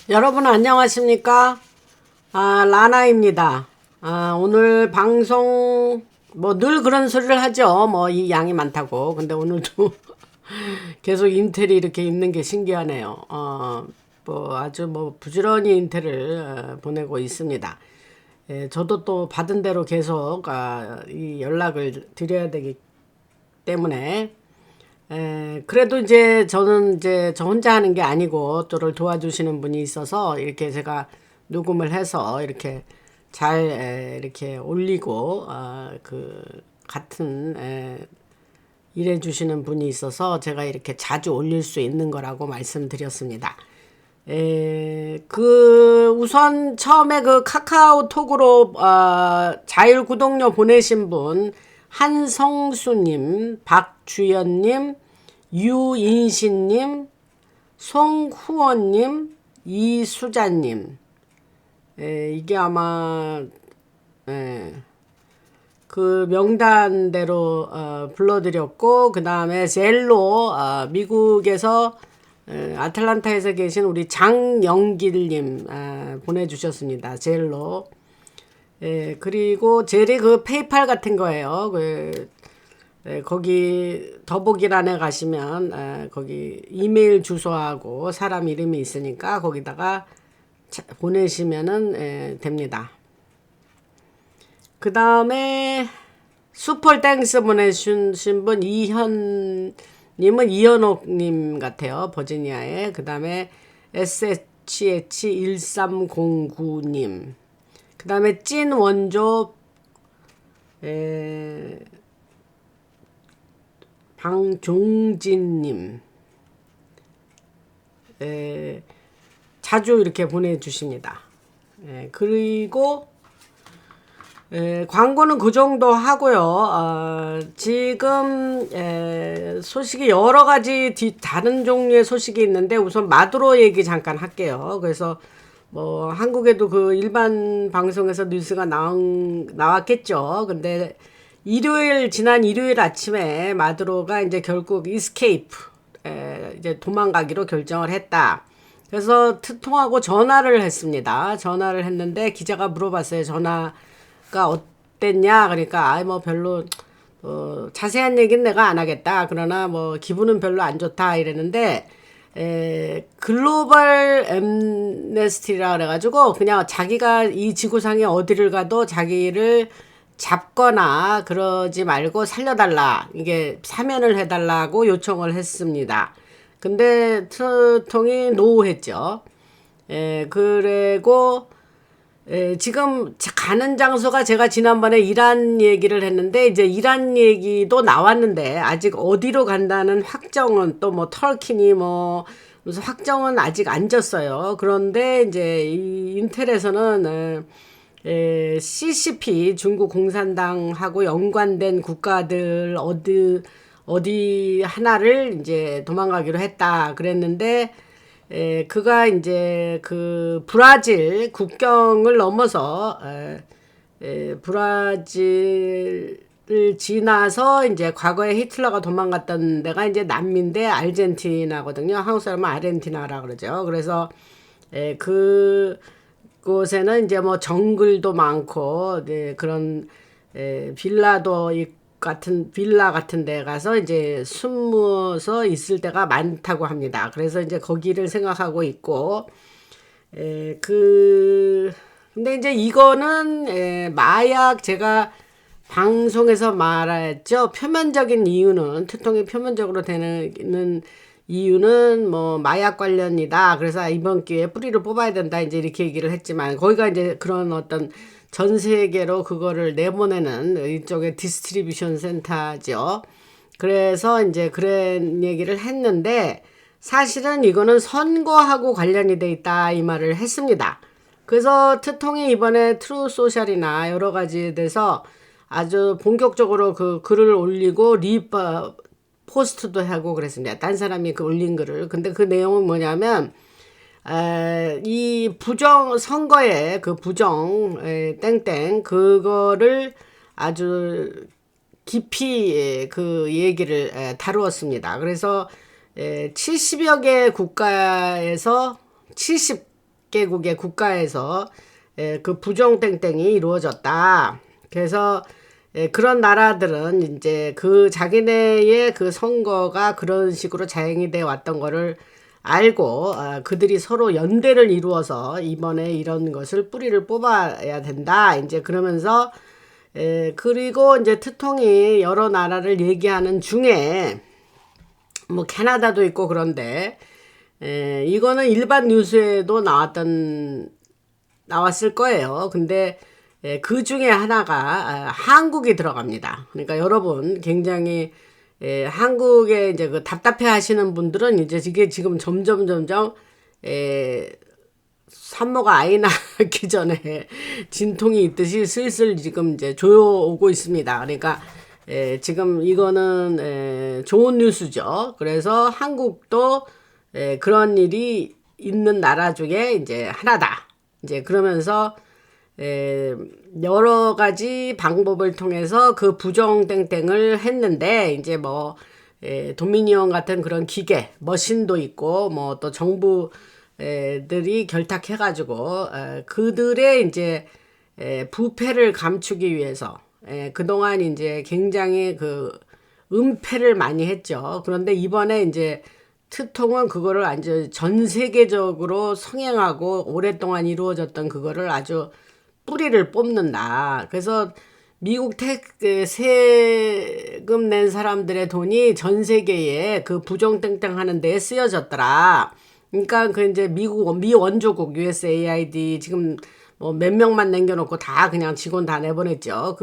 여러분 안녕하십니까? 라나입니다. 오늘 방송 뭐 늘 그런 소리를 하죠. 뭐 이 양이 많다고. 근데 오늘도 계속 인텔이 이렇게 있는 게 신기하네요. 뭐 아주 뭐 부지런히 인텔을 보내고 있습니다. 예, 저도 또 받은 대로 계속 이 연락을 드려야 되기 때문에 그래도 이제 저는 이제 저 혼자 하는 게 아니고 저를 도와주시는 분이 있어서 이렇게 제가 녹음을 해서 이렇게 잘 이렇게 올리고 그 같은 일해 주시는 분이 있어서 제가 이렇게 자주 올릴 수 있는 거라고 말씀드렸습니다. 우선 처음에 그 카카오톡으로 자율 구독료 보내신 분 한성수님, 박주연님, 유인신님, 송후원님, 이수자님. 이게 아마 그 명단대로 불러드렸고, 그 다음에 젤로 미국에서 아틀란타에서 계신 우리 장영길님 보내주셨습니다. 젤로. 그리고 젤이 그 페이팔 같은 거예요. 거기 더보기란에 가시면 거기 이메일 주소하고 사람 이름이 있으니까 거기다가 보내시면은 됩니다. 그 다음에 슈퍼 땡스 보내주신 분 이현님은 이현옥님 같아요. 버지니아에. 그 다음에 SHH1309님. 그 다음에 찐 원조 방종진님. 자주 이렇게 보내주십니다. 그리고 광고는 그 정도 하고요. 지금 소식이 여러 가지 다른 종류의 소식이 있는데 우선 마두로 얘기 잠깐 할게요. 그래서 뭐 한국에도 그 일반 방송에서 뉴스가 나왔겠죠. 근데 지난 일요일 아침에 마두로가 이제 결국 이스케이프 이제 도망가기로 결정을 했다. 그래서 트통하고 전화를 했습니다. 전화를 했는데 기자가 물어봤어요. 전화가 어땠냐? 그러니까 뭐 별로 자세한 얘기는 내가 안 하겠다. 그러나 뭐 기분은 별로 안 좋다 이랬는데 글로벌 엠네스티라 그래가지고 그냥 자기가 이 지구상에 어디를 가도 자기를 잡거나 그러지 말고 살려달라. 이게 사면을 해달라고 요청을 했습니다. 근데 트통이 노했죠. 그리고 지금 가는 장소가 제가 지난번에 이란 얘기를 했는데 이제 이란 얘기도 나왔는데 아직 어디로 간다는 확정은 또 뭐 터키니 뭐 무슨 확정은 아직 안 졌어요. 그런데 이제 이 인텔에서는 CCP 중국 공산당하고 연관된 국가들 어디 하나를 이제 도망가기로 했다 그랬는데 그가 이제 그 브라질 국경을 넘어서 브라질을 지나서 이제 과거에 히틀러가 도망갔던 데가 이제 남미인데 아르헨티나거든요. 한국 사람은 아르헨티나라 그러죠. 그래서 그곳에는 이제 뭐 정글도 많고 그런 빌라도 같은 빌라 같은 데 가서 이제 숨어서 있을 때가 많다고 합니다. 그래서 이제 거기를 생각하고 있고 근데 이제 이거는 마약 제가 방송에서 말했죠. 표면적인 이유는 트통이 표면적으로 되는 이유는 뭐 마약 관련이다. 그래서 이번 기회에 뿌리를 뽑아야 된다. 이제 이렇게 얘기를 했지만 거기가 이제 그런 어떤 전 세계로 그거를 내보내는 이쪽에 디스트리뷰션 센터죠. 그래서 이제 그런 얘기를 했는데 사실은 이거는 선거하고 관련이 돼 있다 이 말을 했습니다. 그래서 트통이 이번에 트루 소셜이나 여러 가지에 대해서 아주 본격적으로 그 글을 올리고 포스트도 하고 그랬습니다. 딴 사람이 그 올린 글을. 근데 그 내용은 뭐냐면 이 선거에 그 땡땡 그거를 아주 깊이 그 얘기를 다루었습니다. 그래서 70여 개 국가에서 개국의 국가에서 그 부정땡땡이 이루어졌다. 그래서 그런 나라들은 이제 그 자기네의 그 선거가 그런 식으로 자행이 돼 왔던 거를 알고 그들이 서로 연대를 이루어서 이번에 이런 것을 뿌리를 뽑아야 된다. 이제 그러면서 그리고 이제 트통이 여러 나라를 얘기하는 중에 뭐 캐나다도 있고 그런데 이거는 일반 뉴스에도 나왔을 거예요. 근데 그 중에 하나가 한국이 들어갑니다. 그러니까 여러분 굉장히 한국에 이제 그 답답해 하시는 분들은 이제 이게 지금 점점 산모가 아이 낳기 전에 진통이 있듯이 슬슬 지금 이제 조여오고 있습니다. 그러니까 지금 이거는 좋은 뉴스죠. 그래서 한국도 그런 일이 있는 나라 중에 이제 하나다. 이제 그러면서 여러 가지 방법을 통해서 그 부정땡땡을 했는데 이제 뭐 도미니언 같은 그런 기계, 머신도 있고 뭐 또 정부들이 결탁해가지고 그들의 이제 부패를 감추기 위해서 그동안 이제 굉장히 그 은폐를 많이 했죠. 그런데 이번에 이제 트통은 그거를 아주 전 세계적으로 성행하고 오랫동안 이루어졌던 그거를 아주 뿌리를 뽑는다. 그래서 미국 세금 낸 사람들의 돈이 전 세계에 그 부정땡땡 하는 데에 쓰여졌더라. 그러니까 그 이제 미 원조국 USAID 지금 뭐 몇 명만 남겨놓고 다 그냥 직원 다 내보냈죠.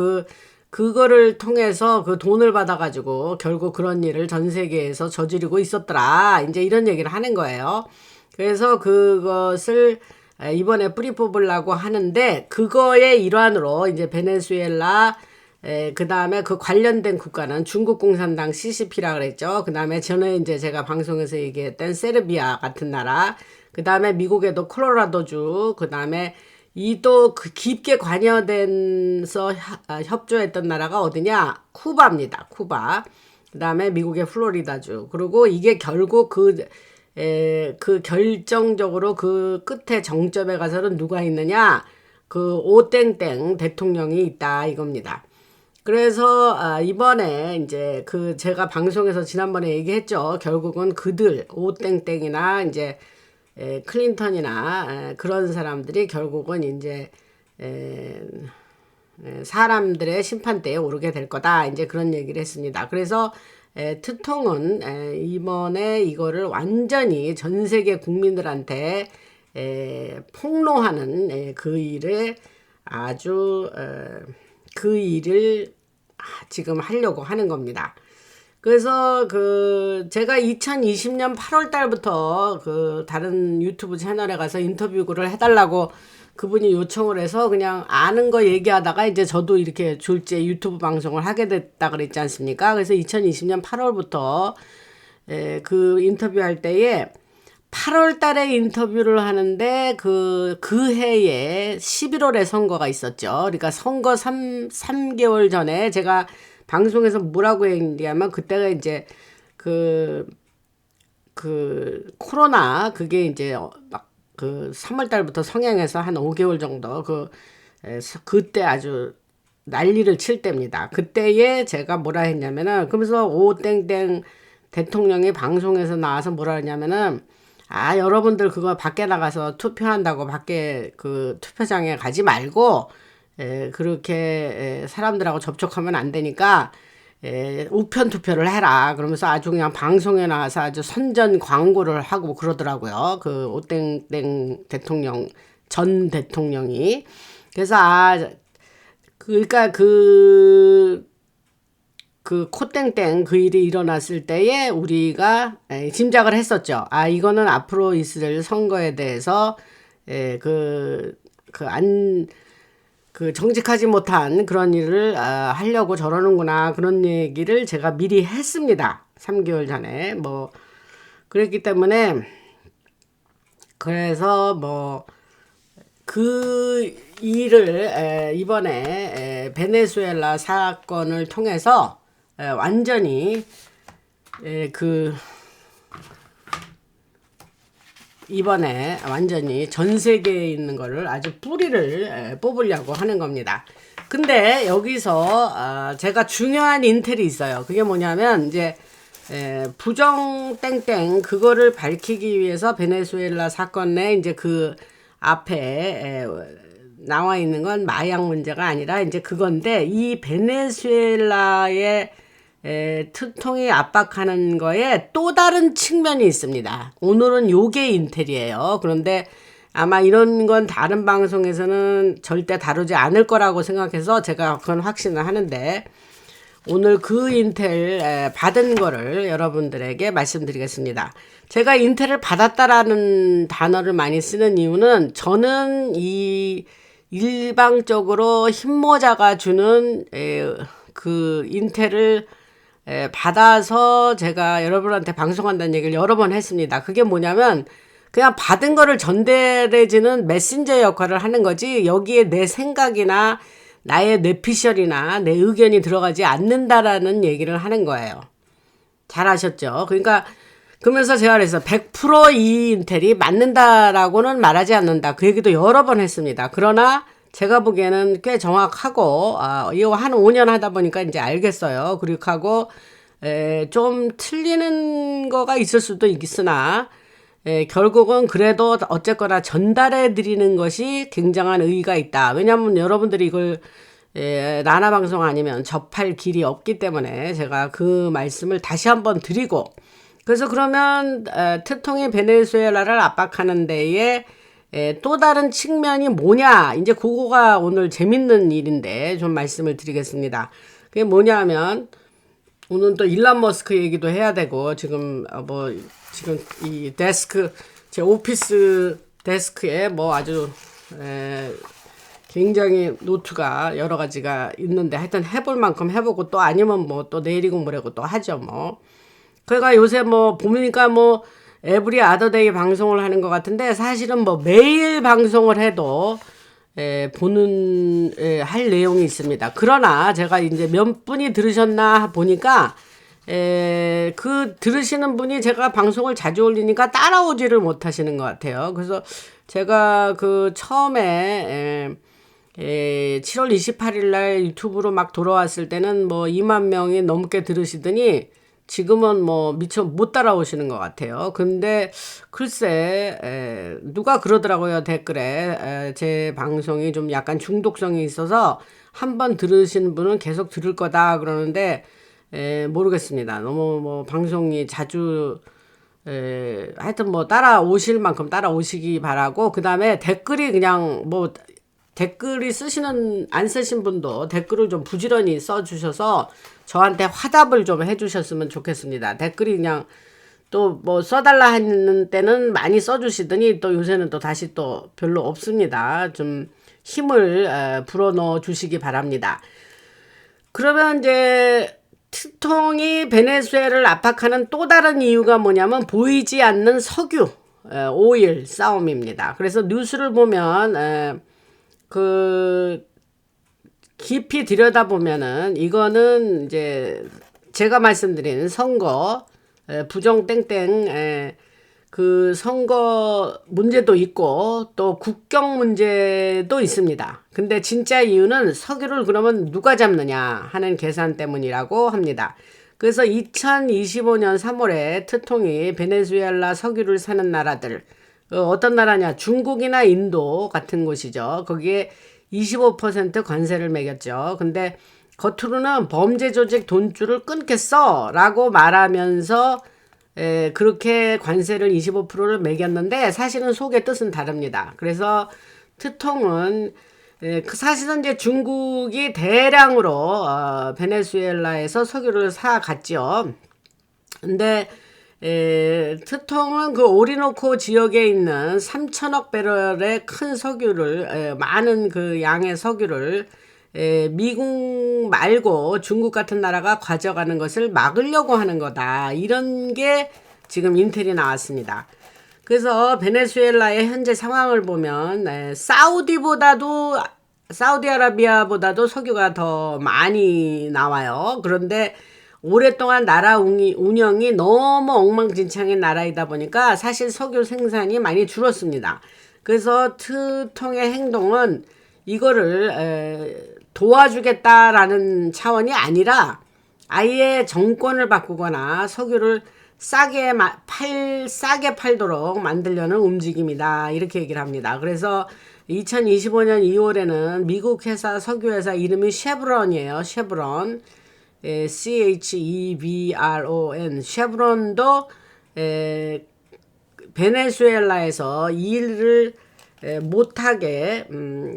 그거를 통해서 그 돈을 받아가지고 결국 그런 일을 전 세계에서 저지르고 있었더라. 이제 이런 얘기를 하는 거예요. 그래서 그것을 이번에 뿌리 뽑으려고 하는데 그거의 일환으로 이제 베네수엘라 그 다음에 그 관련된 국가는 중국 공산당 CCP라 그랬죠. 그 다음에 전에 이제 제가 방송에서 얘기했던 세르비아 같은 나라, 그 다음에 미국에도 콜로라도주, 그 다음에 이도 그 깊게 관여돼서 협조했던 나라가 어디냐? 쿠바입니다. 쿠바. 그 다음에 미국의 플로리다주. 그리고 이게 결국 그 결정적으로 그 끝에 정점에 가서는 누가 있느냐? 그 오땡땡 대통령이 있다 이겁니다. 그래서 이번에 이제 그 제가 방송에서 지난번에 얘기했죠. 결국은 그들 오땡땡이나 이제 클린턴이나 그런 사람들이 결국은 이제 사람들의 심판대에 오르게 될 거다. 이제 그런 얘기를 했습니다. 그래서 트통은 이번에 이거를 완전히 전 세계 국민들한테 폭로하는 그 일에 아주 그 일을 지금 하려고 하는 겁니다. 그래서 그 제가 2020년 8월 달부터 그 다른 유튜브 채널에 가서 인터뷰를 해달라고 그분이 요청을 해서 그냥 아는 거 얘기하다가 이제 저도 이렇게 졸지에 유튜브 방송을 하게 됐다 그랬지 않습니까? 그래서 2020년 8월부터 그 인터뷰할 때에 8월 달에 인터뷰를 하는데 그 해에 11월에 선거가 있었죠. 그러니까 선거 3개월 전에 제가 방송에서 뭐라고 얘기하면 그때가 이제 그 코로나 그게 이제 막 그 3월 달부터 성행해서 한 5개월 정도 그때 아주 난리를 칠 때입니다. 그때에 제가 뭐라 했냐면은 그러면서 오땡땡 대통령이 방송에서 나와서 뭐라 했냐면은 여러분들 그거 밖에 나가서 투표한다고 밖에 그 투표장에 가지 말고 그렇게 사람들하고 접촉하면 안 되니까 우편 투표를 해라. 그러면서 아주 그냥 방송에 나와서 아주 선전 광고를 하고 그러더라고요. 그 오땡땡 대통령 전 대통령이. 그래서 그러니까 그 코땡땡 그 일이 일어났을 때에 우리가 짐작을 했었죠. 이거는 앞으로 있을 선거에 대해서 정직하지 못한 그런 일을 하려고 저러는구나 그런 얘기를 제가 미리 했습니다. 3개월 전에 뭐 그랬기 때문에 그래서 뭐 그 일을 이번에 베네수엘라 사건을 통해서 완전히 이번에 완전히 전 세계에 있는 거를 아주 뿌리를 뽑으려고 하는 겁니다. 근데 여기서 제가 중요한 인텔이 있어요. 그게 뭐냐면 이제 부정 땡땡 그거를 밝히기 위해서 베네수엘라 사건 내 이제 그 앞에 나와 있는 건 마약 문제가 아니라 이제 그건데, 이 베네수엘라의 특통이 압박하는 거에 또 다른 측면이 있습니다. 오늘은 요게 인텔이에요. 그런데 아마 이런 건 다른 방송에서는 절대 다루지 않을 거라고 생각해서 제가 그건 확신을 하는데, 오늘 그 인텔 받은 거를 여러분들에게 말씀드리겠습니다. 제가 인텔을 받았다라는 단어를 많이 쓰는 이유는, 저는 이 일방적으로 힘모자가 주는 그 인텔을 받아서 제가 여러분한테 방송한다는 얘기를 여러 번 했습니다. 그게 뭐냐면 그냥 받은 거를 전달해주는 메신저 역할을 하는 거지, 여기에 내 생각이나 나의 뇌피셜이나 내 의견이 들어가지 않는다라는 얘기를 하는 거예요. 잘 아셨죠? 그러니까 그러면서 제가 그래서 100%이 인텔이 맞는다라고는 말하지 않는다, 그 얘기도 여러 번 했습니다. 그러나 제가 보기에는 꽤 정확하고, 이거 한 5년 하다 보니까 이제 알겠어요. 그리고 하고 좀 틀리는 거가 있을 수도 있으나 결국은 그래도 어쨌거나 전달해 드리는 것이 굉장한 의의가 있다. 왜냐하면 여러분들이 이걸 나나 방송 아니면 접할 길이 없기 때문에 제가 그 말씀을 다시 한번 드리고, 그래서 그러면 특통이 베네수엘라를 압박하는 데에 또 다른 측면이 뭐냐, 이제 그거가 오늘 재밌는 일인데 좀 말씀을 드리겠습니다. 그게 뭐냐면, 오늘 또 일론 머스크 얘기도 해야 되고, 지금 지금 이 데스크, 제 오피스 데스크에 뭐 아주 굉장히 노트가 여러 가지가 있는데, 하여튼 해볼 만큼 해보고, 또 아니면 뭐 또 내일이고 모레고 또 하죠 뭐. 그러니까 요새 뭐 보니까 뭐 에브리 아더데이 방송을 하는 것 같은데, 사실은 뭐 매일 방송을 해도 할 내용이 있습니다. 그러나 제가 이제 몇 분이 들으셨나 보니까 그 들으시는 분이 제가 방송을 자주 올리니까 따라오지를 못하시는 것 같아요. 그래서 제가 그 처음에 7월 28일 날 유튜브로 막 돌아왔을 때는 뭐 2만 명이 넘게 들으시더니 지금은 뭐 미처 못 따라오시는 것 같아요. 근데 글쎄 누가 그러더라고요, 댓글에 제 방송이 좀 약간 중독성이 있어서 한번 들으신 분은 계속 들을 거다 그러는데 모르겠습니다. 너무 뭐 방송이 자주 하여튼 뭐 따라오실 만큼 따라오시기 바라고, 그 다음에 댓글이 그냥 뭐 댓글이 안 쓰신 분도 댓글을 좀 부지런히 써주셔서 저한테 화답을 좀 해주셨으면 좋겠습니다. 댓글이 그냥 또 뭐 써달라 하는 때는 많이 써주시더니 또 요새는 또 다시 또 별로 없습니다. 좀 힘을 불어넣어 주시기 바랍니다. 그러면 이제 특통이 베네수엘을 압박하는 또 다른 이유가 뭐냐면, 보이지 않는 석유, 오일 싸움입니다. 그래서 뉴스를 보면 그 깊이 들여다보면은 이거는 이제 제가 말씀드린 선거 부정 땡땡 그 선거 문제도 있고 또 국경 문제도 있습니다. 근데 진짜 이유는 석유를 그러면 누가 잡느냐 하는 계산 때문이라고 합니다. 그래서 2025년 3월에 특통이 베네수엘라 석유를 사는 나라들, 어떤 나라냐, 중국이나 인도 같은 곳이죠. 거기에 25% 관세를 매겼죠. 근데 겉으로는 범죄 조직 돈줄을 끊겠어 라고 말하면서 그렇게 관세를 25%를 매겼는데, 사실은 속의 뜻은 다릅니다. 그래서 특통은 사실은 이제 중국이 대량으로 베네수엘라에서 석유를 사갔죠. 근데 특통은 그 오리노코 지역에 있는 3천억 배럴의 큰 석유를, 많은 그 양의 석유를 미국 말고 중국 같은 나라가 가져가는 것을 막으려고 하는 거다, 이런 게 지금 인텔이 나왔습니다. 그래서 베네수엘라의 현재 상황을 보면 사우디아라비아보다도 석유가 더 많이 나와요. 그런데 오랫동안 나라 운영이 너무 엉망진창인 나라이다 보니까 사실 석유 생산이 많이 줄었습니다. 그래서 트통의 행동은 이거를 도와주겠다라는 차원이 아니라 아예 정권을 바꾸거나 석유를 싸게 팔도록 만들려는 움직임이다. 이렇게 얘기를 합니다. 그래서 2025년 2월에는 미국 회사 석유회사 이름이 쉐브론이에요. 쉐브론. CHEVRON. 쉐브론도 베네수엘라에서 일을 못하게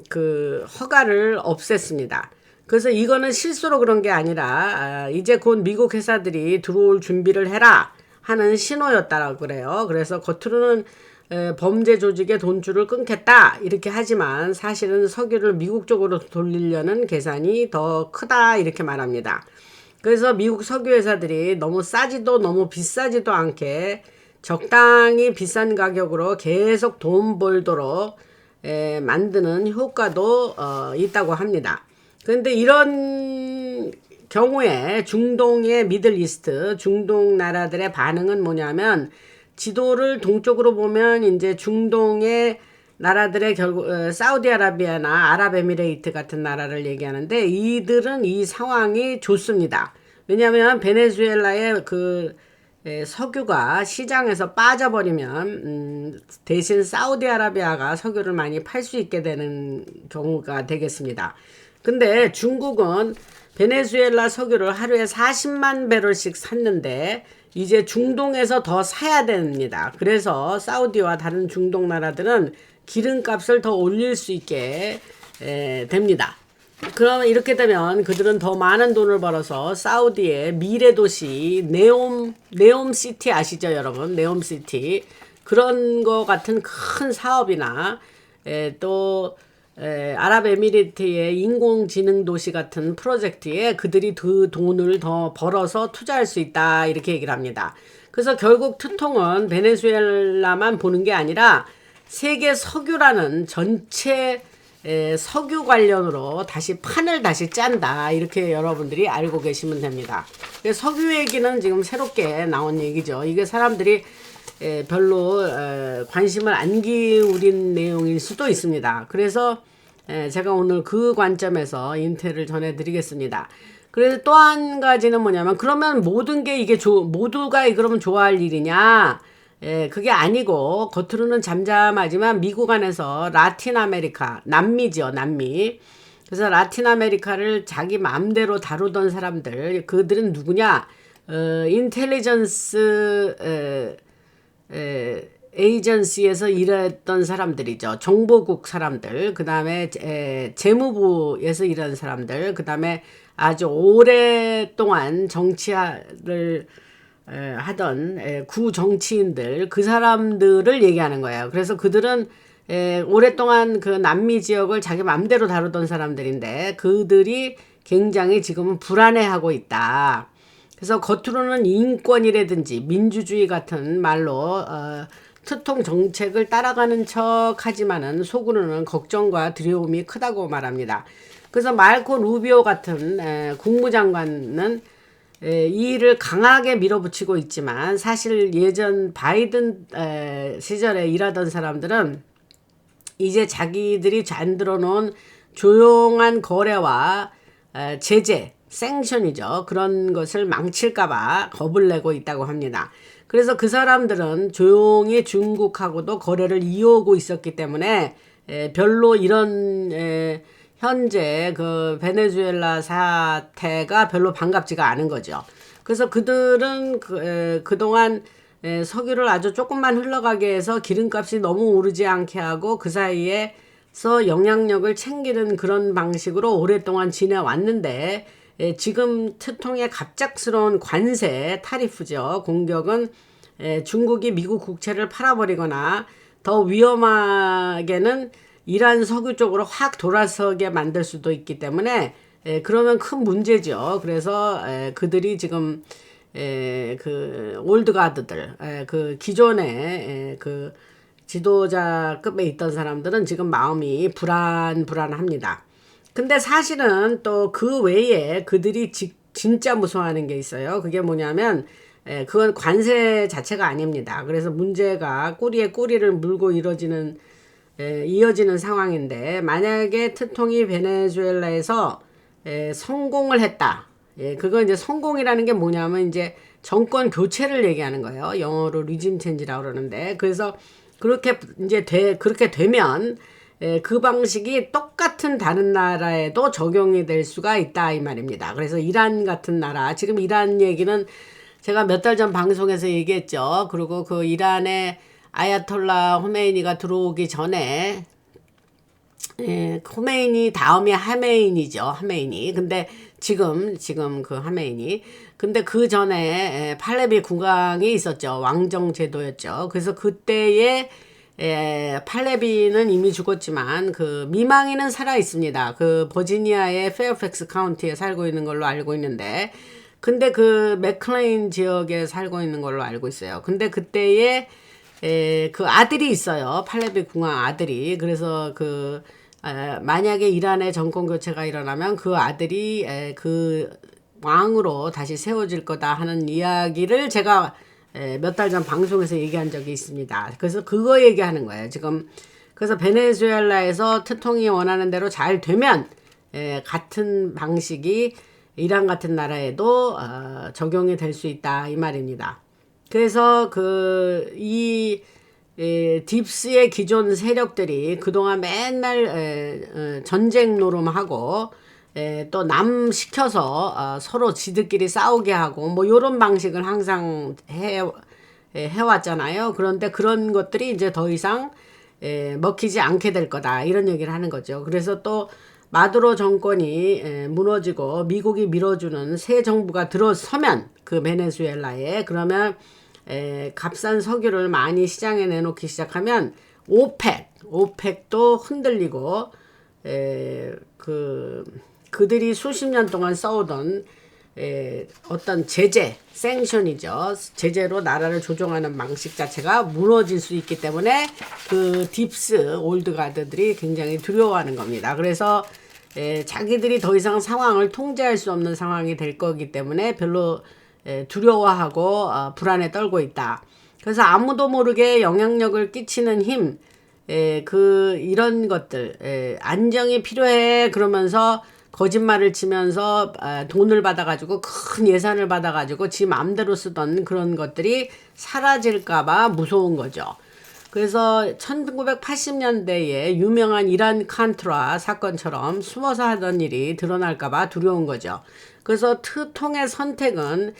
그 허가를 없앴습니다. 그래서 이거는 실수로 그런 게 아니라 이제 곧 미국 회사들이 들어올 준비를 해라 하는 신호였다라고 그래요. 그래서 겉으로는 범죄 조직의 돈줄을 끊겠다 이렇게 하지만 사실은 석유를 미국 쪽으로 돌리려는 계산이 더 크다 이렇게 말합니다. 그래서 미국 석유 회사들이 너무 싸지도 너무 비싸지도 않게 적당히 비싼 가격으로 계속 돈 벌도록 만드는 효과도 있다고 합니다. 그런데 이런 경우에 중동의 미들이스트, 중동 나라들의 반응은 뭐냐면 지도를 동쪽으로 보면 이제 중동의 나라들의 결국 사우디아라비아나 아랍에미레이트 같은 나라를 얘기하는데 이들은 이 상황이 좋습니다. 왜냐하면 베네수엘라의 그 석유가 시장에서 빠져버리면 대신 사우디아라비아가 석유를 많이 팔 수 있게 되는 경우가 되겠습니다. 근데 중국은 베네수엘라 석유를 하루에 40만 배럴씩 샀는데 이제 중동에서 더 사야 됩니다. 그래서 사우디와 다른 중동 나라들은 기름값을 더 올릴 수 있게 됩니다. 그러면 이렇게 되면 그들은 더 많은 돈을 벌어서 사우디의 미래 도시 네옴시티 아시죠 여러분? 네옴시티 그런 거 같은 큰 사업이나 또 아랍에미리트의 인공지능 도시 같은 프로젝트에 그들이 그 돈을 더 벌어서 투자할 수 있다 이렇게 얘기를 합니다. 그래서 결국 트통은 베네수엘라만 보는 게 아니라 세계 석유라는 전체 석유 관련으로 판을 다시 짠다 이렇게 여러분들이 알고 계시면 됩니다. 석유 얘기는 지금 새롭게 나온 얘기죠. 이게 사람들이 별로 관심을 안 기울인 내용일 수도 있습니다. 그래서 제가 오늘 그 관점에서 인텔을 전해드리겠습니다. 그래서 또 한 가지는 뭐냐면 그러면 모든 게 이게 모두가 그러면 좋아할 일이냐? 그게 아니고 겉으로는 잠잠하지만 미국 안에서 라틴 아메리카, 남미죠, 남미. 그래서 라틴 아메리카를 자기 마음대로 다루던 사람들, 그들은 누구냐? 인텔리전스 에이전시에서 일했던 사람들이죠. 정보국 사람들, 그 다음에 재무부에서 일하는 사람들, 그 다음에 아주 오랫동안 정치를 하던 구정치인들, 그 사람들을 얘기하는 거예요. 그래서 그들은 오랫동안 그 남미 지역을 자기 맘대로 다루던 사람들인데 그들이 굉장히 지금은 불안해하고 있다. 그래서 겉으로는 인권이라든지 민주주의 같은 말로 트통 정책을 따라가는 척 하지만은 속으로는 걱정과 두려움이 크다고 말합니다. 그래서 마르코 루비오 같은 국무장관은 이 일을 강하게 밀어붙이고 있지만 사실 예전 바이든 시절에 일하던 사람들은 이제 자기들이 만들어 놓은 조용한 거래와 제재, 생션이죠. 그런 것을 망칠까봐 겁을 내고 있다고 합니다. 그래서 그 사람들은 조용히 중국하고도 거래를 이어오고 있었기 때문에 별로 이런 현재 그 베네수엘라 사태가 별로 반갑지가 않은 거죠. 그래서 그들은 그동안 석유를 아주 조금만 흘러가게 해서 기름값이 너무 오르지 않게 하고 그 사이에서 영향력을 챙기는 그런 방식으로 오랫동안 지내왔는데 지금 트통의 갑작스러운 관세 타리프죠. 공격은 중국이 미국 국채를 팔아버리거나 더 위험하게는 이란 석유 쪽으로 확 돌아서게 만들 수도 있기 때문에 그러면 큰 문제죠. 그래서 그들이 지금 그 올드가드들 그 기존에 그 지도자급에 있던 사람들은 지금 마음이 불안합니다. 근데 사실은 또 그 외에 그들이 진짜 무서워하는 게 있어요. 그게 뭐냐면 그건 관세 자체가 아닙니다. 그래서 문제가 꼬리에 꼬리를 물고 이어지는 상황인데, 만약에 트통이 베네수엘라에서 성공을 했다. 그거 이제 성공이라는 게 뭐냐면 이제 정권 교체를 얘기하는 거예요. 영어로 리짐 체인지라고 그러는데, 그래서 그렇게 이제 그렇게 되면 그 방식이 똑같은 다른 나라에도 적용이 될 수가 있다 이 말입니다. 그래서 이란 같은 나라, 지금 이란 얘기는 제가 몇 달 전 방송에서 얘기했죠. 그리고 그 이란의 아야톨라 호메이니가 들어오기 전에 호메이니 다음이 하메인이죠. 하메이니. 근데 지금 그 하메이니. 근데 그 전에 팔레비 국왕이 있었죠. 왕정 제도였죠. 그래서 그때에 팔레비는 이미 죽었지만 그 미망이는 살아 있습니다. 그 버지니아의 페어팩스 카운티에 살고 있는 걸로 알고 있는데, 근데 그 맥클레인 지역에 살고 있는 걸로 알고 있어요. 근데 그때에 그 아들이 있어요. 팔레비 국왕 아들이. 그래서 만약에 이란의 정권 교체가 일어나면 그 아들이 그 왕으로 다시 세워질 거다 하는 이야기를 제가 몇 달 전 방송에서 얘기한 적이 있습니다. 그래서 그거 얘기하는 거예요. 지금 그래서 베네수엘라에서 트통이 원하는 대로 잘 되면 같은 방식이 이란 같은 나라에도 적용이 될 수 있다 이 말입니다. 그래서 딥스의 기존 세력들이 그동안 맨날 전쟁 노름하고 또 남 시켜서 서로 지들끼리 싸우게 하고 뭐 요런 방식을 항상 해왔잖아요. 그런데 그런 것들이 이제 더 이상 먹히지 않게 될 거다 이런 얘기를 하는 거죠. 그래서 또 마두로 정권이 무너지고 미국이 밀어주는 새 정부가 들어서면 그 베네수엘라에, 그러면 값싼 석유를 많이 시장에 내놓기 시작하면 오펙도 흔들리고 그들이 수십 년 동안 써오던 어떤 생션이죠. 제재로 나라를 조종하는 방식 자체가 무너질 수 있기 때문에 그 딥스 올드가드들이 굉장히 두려워하는 겁니다. 그래서 자기들이 더 이상 상황을 통제할 수 없는 상황이 될 거기 때문에 별로 두려워하고 불안에 떨고 있다. 그래서 아무도 모르게 영향력을 끼치는 힘, 이런 것들, 안정이 필요해 그러면서 거짓말을 치면서 돈을 받아가지고 큰 예산을 받아가지고 지 마음대로 쓰던 그런 것들이 사라질까봐 무서운 거죠. 그래서 1980년대에 유명한 이란 칸트라 사건처럼 숨어서 하던 일이 드러날까봐 두려운 거죠. 그래서 트통의 선택은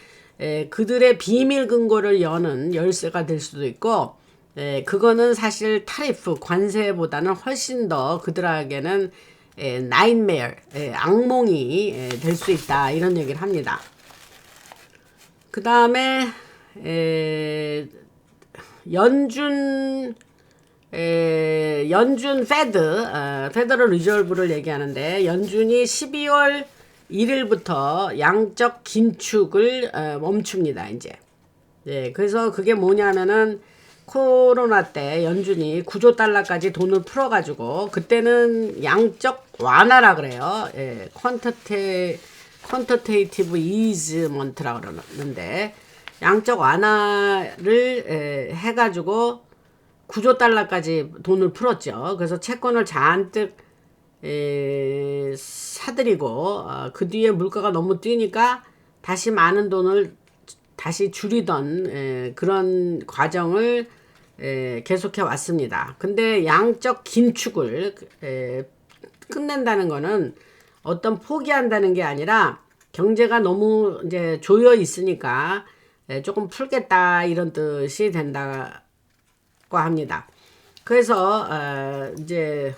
그들의 비밀 금고를 여는 열쇠가 될 수도 있고, 그거는 사실 타리프 관세보다는 훨씬 더 그들에게는 나인메어, 악몽이 될 수 있다 이런 얘기를 합니다. 그 다음에 연준 페더럴 리저브를 얘기하는데, 연준이 12월 1일부터 양적 긴축을 멈춥니다. 이제 그래서 그게 뭐냐면은 코로나 때 연준이 9조 달러까지 돈을 풀어가지고, 그때는 양적 완화라 그래요. 퀀터테이티브 이즈먼트라고 그러는데, 양적 완화를 해가지고 9조 달러까지 돈을 풀었죠. 그래서 채권을 잔뜩 사들이고 그 뒤에 물가가 너무 뛰니까 다시 많은 돈을 다시 줄이던 그런 과정을 계속해 왔습니다. 근데 양적 긴축을 끝낸다는 거는 어떤 포기한다는 게 아니라 경제가 너무 이제 조여 있으니까 조금 풀겠다 이런 뜻이 된다고 합니다. 그래서 이제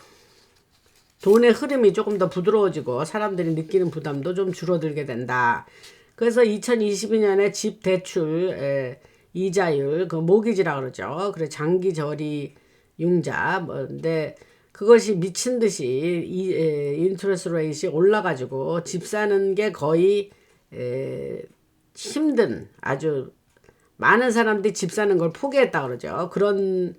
돈의 흐름이 조금 더 부드러워지고 사람들이 느끼는 부담도 좀 줄어들게 된다. 그래서 2022년에 집 대출 이자율, 그 모기지라고 그러죠. 그래 장기 저리 융자 근데 그것이 미친 듯이 인트레스 레이트가 올라가지고 집 사는 게 거의 힘든, 아주 많은 사람들이 집 사는 걸 포기했다 그러죠. 그런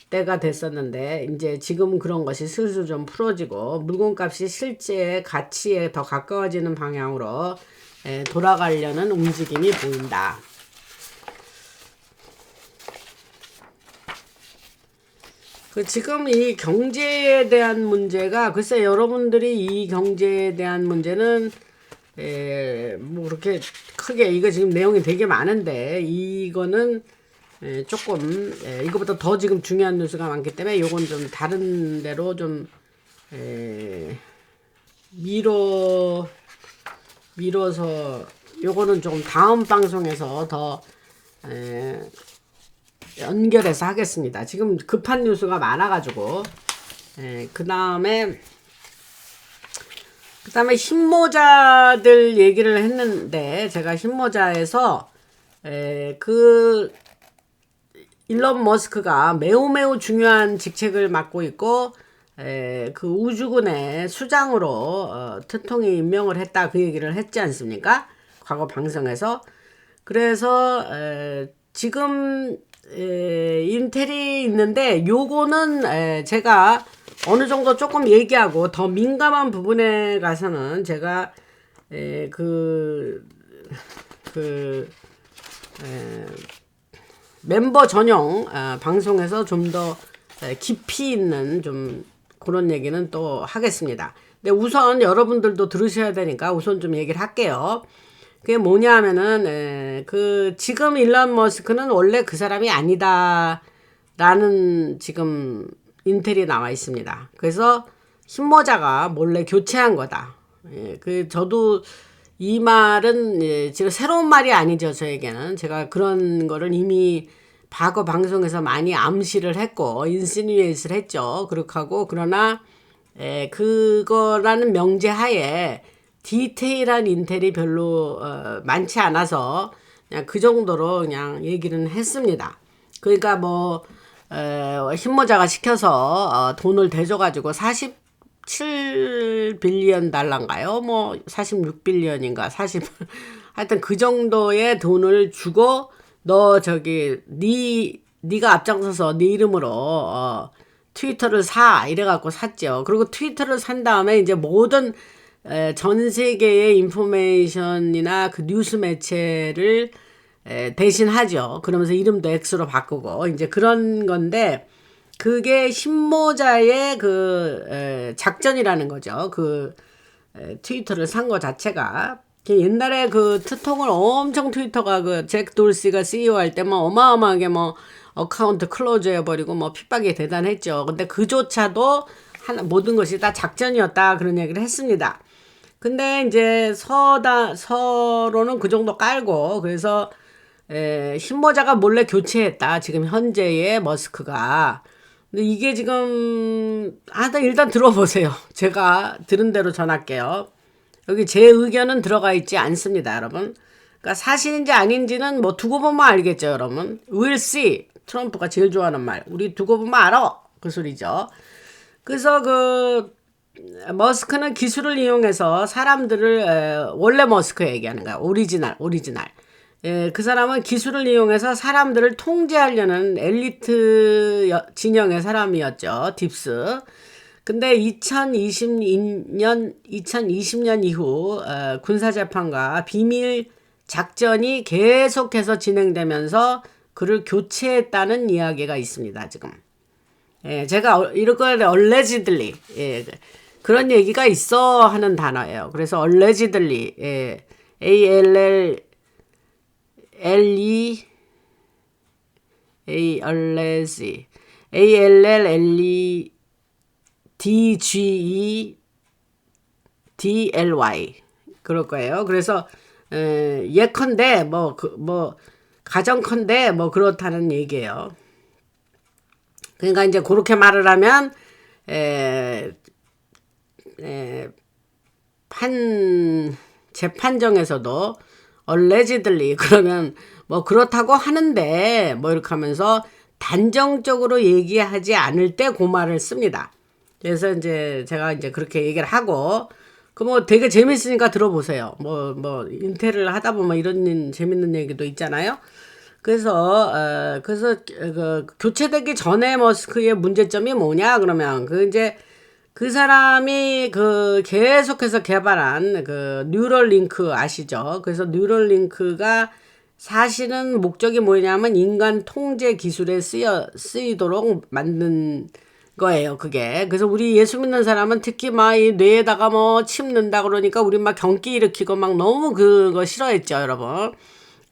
때가 됐었는데 이제 지금 그런 것이 슬슬 좀 풀어지고 물건값이 실제 가치에 더 가까워지는 방향으로 돌아가려는 움직임이 보인다. 지금 이 경제에 대한 문제가 글쎄 여러분들이 이 경제에 대한 문제는 뭐 그렇게 크게 이거 지금 내용이 되게 많은데 이거는 조금 이거보다 더 지금 중요한 뉴스가 많기 때문에 요건 좀 다른 데로 좀 미뤄서 요거는 조금 다음 방송에서 더 연결해서 하겠습니다. 지금 급한 뉴스가 많아가지고 그 다음에 흰모자들 얘기를 했는데 제가 흰모자에서 그 일론 머스크가 매우 중요한 직책을 맡고 있고 그 우주군의 수장으로 트통이 임명을 했다 그 얘기를 했지 않습니까? 과거 방송에서. 그래서 지금 인텔이 있는데 요거는 제가 어느 정도 조금 얘기하고 더 민감한 부분에 가서는 제가 멤버 전용 방송에서 좀 더 깊이 있는 좀 그런 얘기는 또 하겠습니다. 근데 우선 여러분들도 들으셔야 되니까 우선 좀 얘기를 할게요. 그게 뭐냐 하면은 지금 일론 머스크는 원래 그 사람이 아니다 라는 지금 인텔이 나와 있습니다. 그래서 흰모자가 몰래 교체한 거다. 저도 이 말은 지금 새로운 말이 아니죠. 저에게는 제가 그런 거를 이미 과거 방송에서 많이 암시를 했고 인시뉴에이트를 했죠. 그렇게 하고 그러나 그거라는 명제하에 디테일한 인텔이 별로 많지 않아서 그냥 그 정도로 그냥 얘기는 했습니다. 그러니까 뭐 흰모자가 시켜서 돈을 대줘가지고 47빌리언 달러인가요? 뭐 46빌리언인가 40 하여튼 그 정도의 돈을 주고 너 저기 네가 앞장서서 네 이름으로 트위터를 사 이래갖고 샀죠. 그리고 트위터를 산 다음에 이제 모든 전 세계의 인포메이션이나 그 뉴스 매체를 대신하죠. 그러면서 이름도 X로 바꾸고 이제 그런 건데 그게 흰모자의 작전이라는 거죠. 트위터를 산 거 자체가 옛날에 트통을 엄청 트위터가 잭 돌시가 CEO 할 때 뭐 어마어마하게 뭐 어카운트 클로즈 해버리고 뭐 핍박이 대단했죠. 근데 그조차도 모든 것이 다 작전이었다 그런 얘기를 했습니다. 근데 이제 서로는 그 정도 깔고 그래서 흰모자가 몰래 교체했다. 지금 현재의 머스크가. 근데 이게 지금 일단 들어보세요. 제가 들은 대로 전할게요. 여기 제 의견은 들어가 있지 않습니다, 여러분. 그러니까 사실인지 아닌지는 뭐 두고 보면 알겠죠, 여러분. We'll see. 트럼프가 제일 좋아하는 말. 우리 두고 보면 알아. 그 소리죠. 그래서 머스크는 기술을 이용해서 사람들을 원래 머스크 얘기하는 거야. 오리지널. 그 사람은 기술을 이용해서 사람들을 통제하려는 엘리트 진영의 사람이었죠. 딥스. 근데 2020년 이후 군사재판과 비밀 작전이 계속해서 진행되면서 그를 교체했다는 이야기가 있습니다. 지금. 제가 이럴 거에 allegedly 그런 얘기가 있어 하는 단어예요. 그래서 allegedly DGEDLY 그럴 거예요. 그래서 예컨대 가정컨대 그렇다는 얘기예요. 그러니까 이제 그렇게 말을 하면 재판정에서도 allegedly 그러면 그렇다고 하는데 이렇게 하면서 단정적으로 얘기하지 않을 때 그 말을 씁니다. 그래서 이제 제가 이제 그렇게 얘기를 하고 되게 재밌으니까 들어보세요. 인텔을 하다 보면 이런 재밌는 얘기도 있잖아요. 그래서 교체되기 전에 머스크의 문제점이 뭐냐 그러면 이제 그 사람이 그 계속해서 개발한 그 뉴럴링크 아시죠? 그래서 뉴럴링크가 사실은 목적이 뭐냐면 인간 통제 기술에 쓰이도록 만든 거예요, 그게. 그래서 우리 예수 믿는 사람은 특히 막 이 뇌에다가 뭐 침 넣는다 그러니까 우리 막 경기 일으키고 막 너무 그거 싫어했죠, 여러분.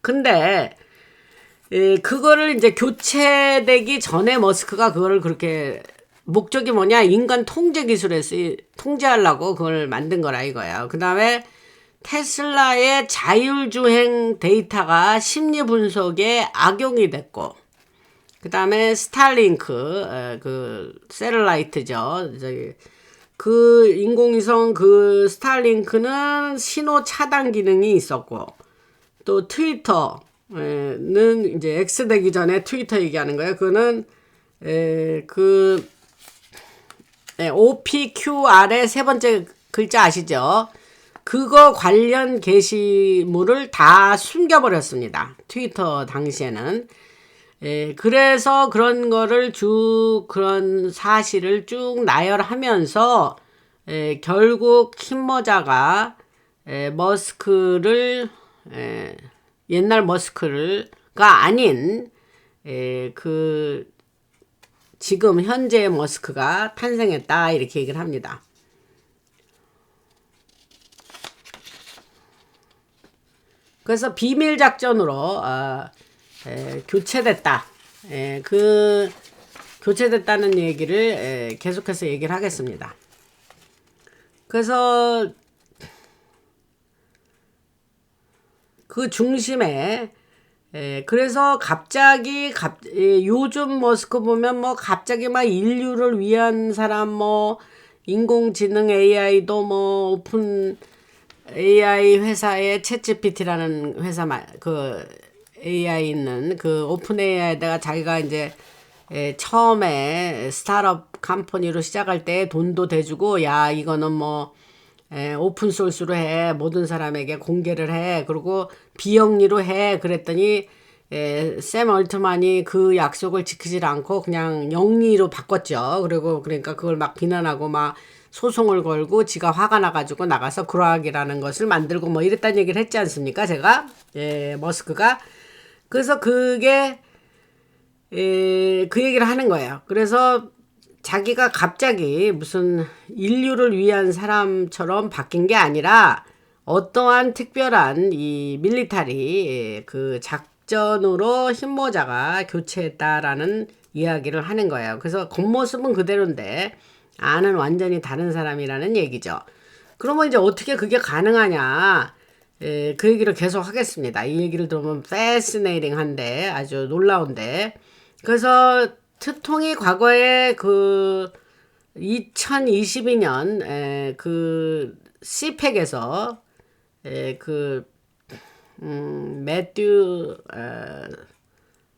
근데 그거를 이제 교체되기 전에 머스크가 그거를 그렇게 목적이 뭐냐? 인간 통제 기술에 통제하려고 그걸 만든 거라 이거예요. 그 다음에 테슬라의 자율주행 데이터가 심리 분석에 악용이 됐고, 그 다음에 스타링크, 그 셀라이트죠. 저기 그 인공위성 그 스타링크는 신호 차단 기능이 있었고, 또 트위터는 이제 X 되기 전에 트위터 얘기하는 거예요. 그거는 그 OPQR의 세 번째 글자 아시죠? 그거 관련 게시물을 다 숨겨버렸습니다. 트위터 당시에는. 그래서 그런 거를 그런 사실을 쭉 나열하면서 결국 킴모자가 머스크를 옛날 머스크가 아닌 그 지금 현재의 머스크가 탄생했다 이렇게 얘기를 합니다. 그래서 비밀 작전으로 교체됐다. 그 교체됐다는 얘기를 계속해서 얘기를 하겠습니다. 그래서 그 중심에 그래서 갑자기 요즘 머스크 보면 뭐 갑자기 막 인류를 위한 사람 뭐 인공지능 AI도 뭐 오픈 AI 회사의 챗GPT라는 회사 그 AI 있는 그 오픈 AI에다가 자기가 이제 처음에 스타트업 컴퍼니로 시작할 때 돈도 대주고 야 이거는 뭐 오픈 소스로 해 모든 사람에게 공개를 해 그리고 비영리로 해 그랬더니 샘 얼트만이 그 약속을 지키질 않고 그냥 영리로 바꿨죠. 그리고 그러니까 그걸 막 비난하고 막 소송을 걸고 지가 화가 나가지고 나가서 그로악이라는 것을 만들고 뭐 이랬다는 얘기를 했지 않습니까? 제가 머스크가 그래서 그게 그 얘기를 하는 거예요. 그래서 자기가 갑자기 무슨 인류를 위한 사람처럼 바뀐 게 아니라 어떠한 특별한 이 밀리터리 그 작전으로 흰모자가 교체했다라는 이야기를 하는 거예요. 그래서 겉모습은 그대로인데 안은 완전히 다른 사람이라는 얘기죠. 그러면 이제 어떻게 그게 가능하냐? 그 얘기를 계속 하겠습니다. 이 얘기를 들으면 fascinating한데 아주 놀라운데 그래서 트통이 과거에 그 2022년 그 CPEC에서 그 매튜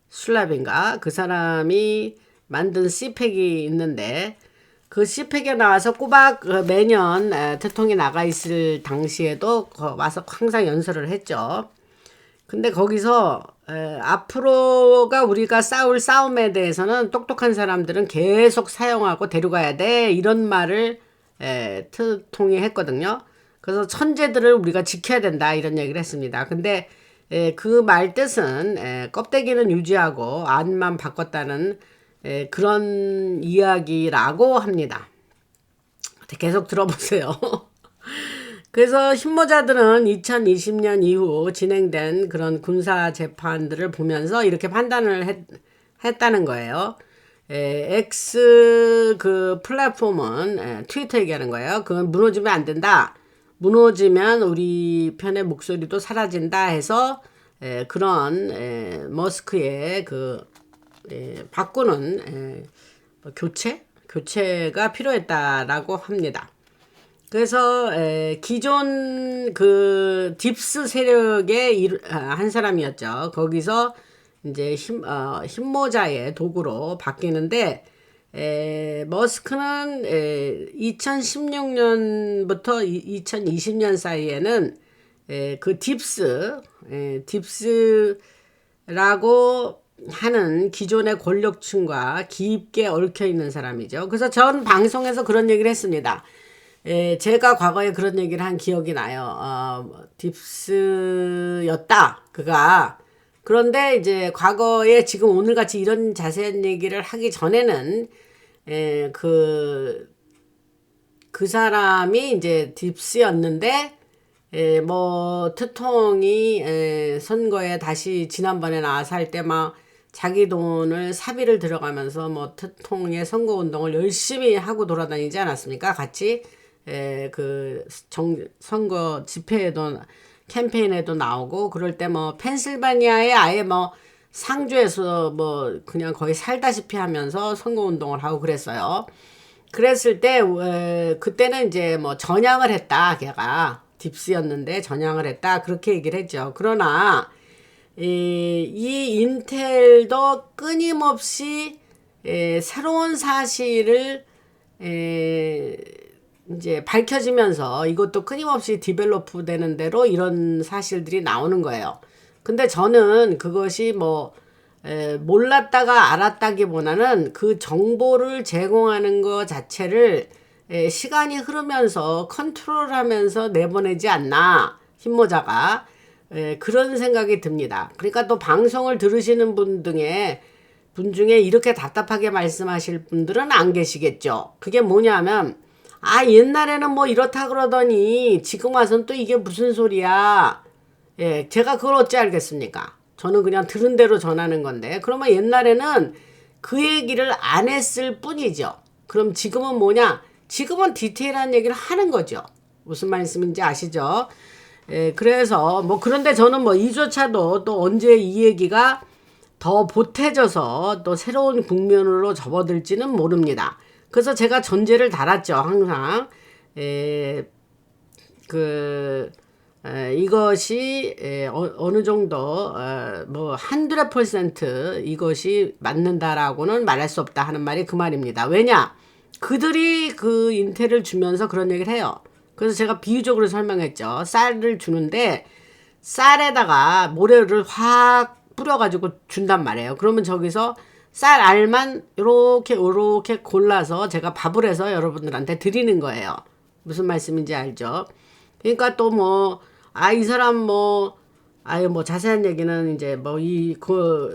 슬랍인가 그 사람이 만든 CPEC이 있는데 그 CPEC에 나와서 꼬박 매년 트통이 나가 있을 당시에도 와서 항상 연설을 했죠. 근데 거기서 앞으로가 우리가 싸울 싸움에 대해서는 똑똑한 사람들은 계속 사용하고 데려가야 돼 이런 말을 트통이 했거든요. 그래서 천재들을 우리가 지켜야 된다 이런 얘기를 했습니다. 근데 그 말 뜻은 껍데기는 유지하고 안만 바꿨다는 그런 이야기라고 합니다. 계속 들어보세요. 그래서 흰모자들은 2020년 이후 진행된 그런 군사 재판들을 보면서 이렇게 판단을 했다는 거예요. X 그 플랫폼은 트위터 얘기하는 거예요. 그건 무너지면 안 된다. 무너지면 우리 편의 목소리도 사라진다 해서 그런 머스크의 그 바꾸는 교체가 필요했다라고 합니다. 그래서 기존 그 딥스 세력의 한 사람이었죠. 거기서 이제 흰모자의 도구로 바뀌는데 머스크는 2016년부터 2020년 사이에는 그 딥스라고 하는 기존의 권력층과 깊게 얽혀 있는 사람이죠. 그래서 전 방송에서 그런 얘기를 했습니다. 제가 과거에 그런 얘기를 한 기억이 나요. 딥스였다, 그가. 그런데 이제 과거에 지금 오늘같이 이런 자세한 얘기를 하기 전에는, 그 사람이 이제 딥스였는데, 뭐, 트통이, 선거에 다시 지난번에 나와서 할 때 막 자기 돈을 사비를 들어가면서 뭐 트통의 선거운동을 열심히 하고 돌아다니지 않았습니까? 같이, 선거 집회에도, 캠페인에도 나오고, 그럴 때 뭐, 펜실바니아에 아예 뭐, 상주에서 뭐, 그냥 거의 살다시피 하면서 선거운동을 하고 그랬어요. 그랬을 때, 그때는 이제 뭐, 전향을 했다, 걔가. 딥스였는데 전향을 했다. 그렇게 얘기를 했죠. 그러나, 이 인텔도 끊임없이, 새로운 사실을, 이제 밝혀지면서 이것도 끊임없이 디벨로프 되는 대로 이런 사실들이 나오는 거예요. 근데 저는 그것이 뭐, 몰랐다가 알았다기보다는 그 정보를 제공하는 것 자체를 시간이 흐르면서 컨트롤하면서 내보내지 않나, 힘모자가. 그런 생각이 듭니다. 그러니까 또 방송을 들으시는 분 중에 이렇게 답답하게 말씀하실 분들은 안 계시겠죠. 그게 뭐냐면, 아, 옛날에는 뭐 이렇다 그러더니 지금 와서는 또 이게 무슨 소리야. 제가 그걸 어찌 알겠습니까? 저는 그냥 들은 대로 전하는 건데, 그러면 옛날에는 그 얘기를 안 했을 뿐이죠. 그럼 지금은 뭐냐? 지금은 디테일한 얘기를 하는 거죠. 무슨 말씀인지 아시죠? 그래서 뭐 그런데 저는 뭐 이조차도 또 언제 이 얘기가 더 보태져서 또 새로운 국면으로 접어들지는 모릅니다. 그래서 제가 전제를 달았죠. 항상 이것이 어느 정도 뭐 100% 이것이 맞는다라고는 말할 수 없다 하는 말이 그 말입니다. 왜냐? 그들이 그 인텔을 주면서 그런 얘기를 해요. 그래서 제가 비유적으로 설명했죠. 쌀을 주는데 쌀에다가 모래를 확 뿌려가지고 준단 말이에요. 그러면 저기서 쌀 알만 요렇게 골라서 제가 밥을 해서 여러분들한테 드리는 거예요. 무슨 말씀인지 알죠? 그러니까 또 뭐, 이 사람 뭐, 아유, 뭐, 자세한 얘기는 이제 뭐, 얘기가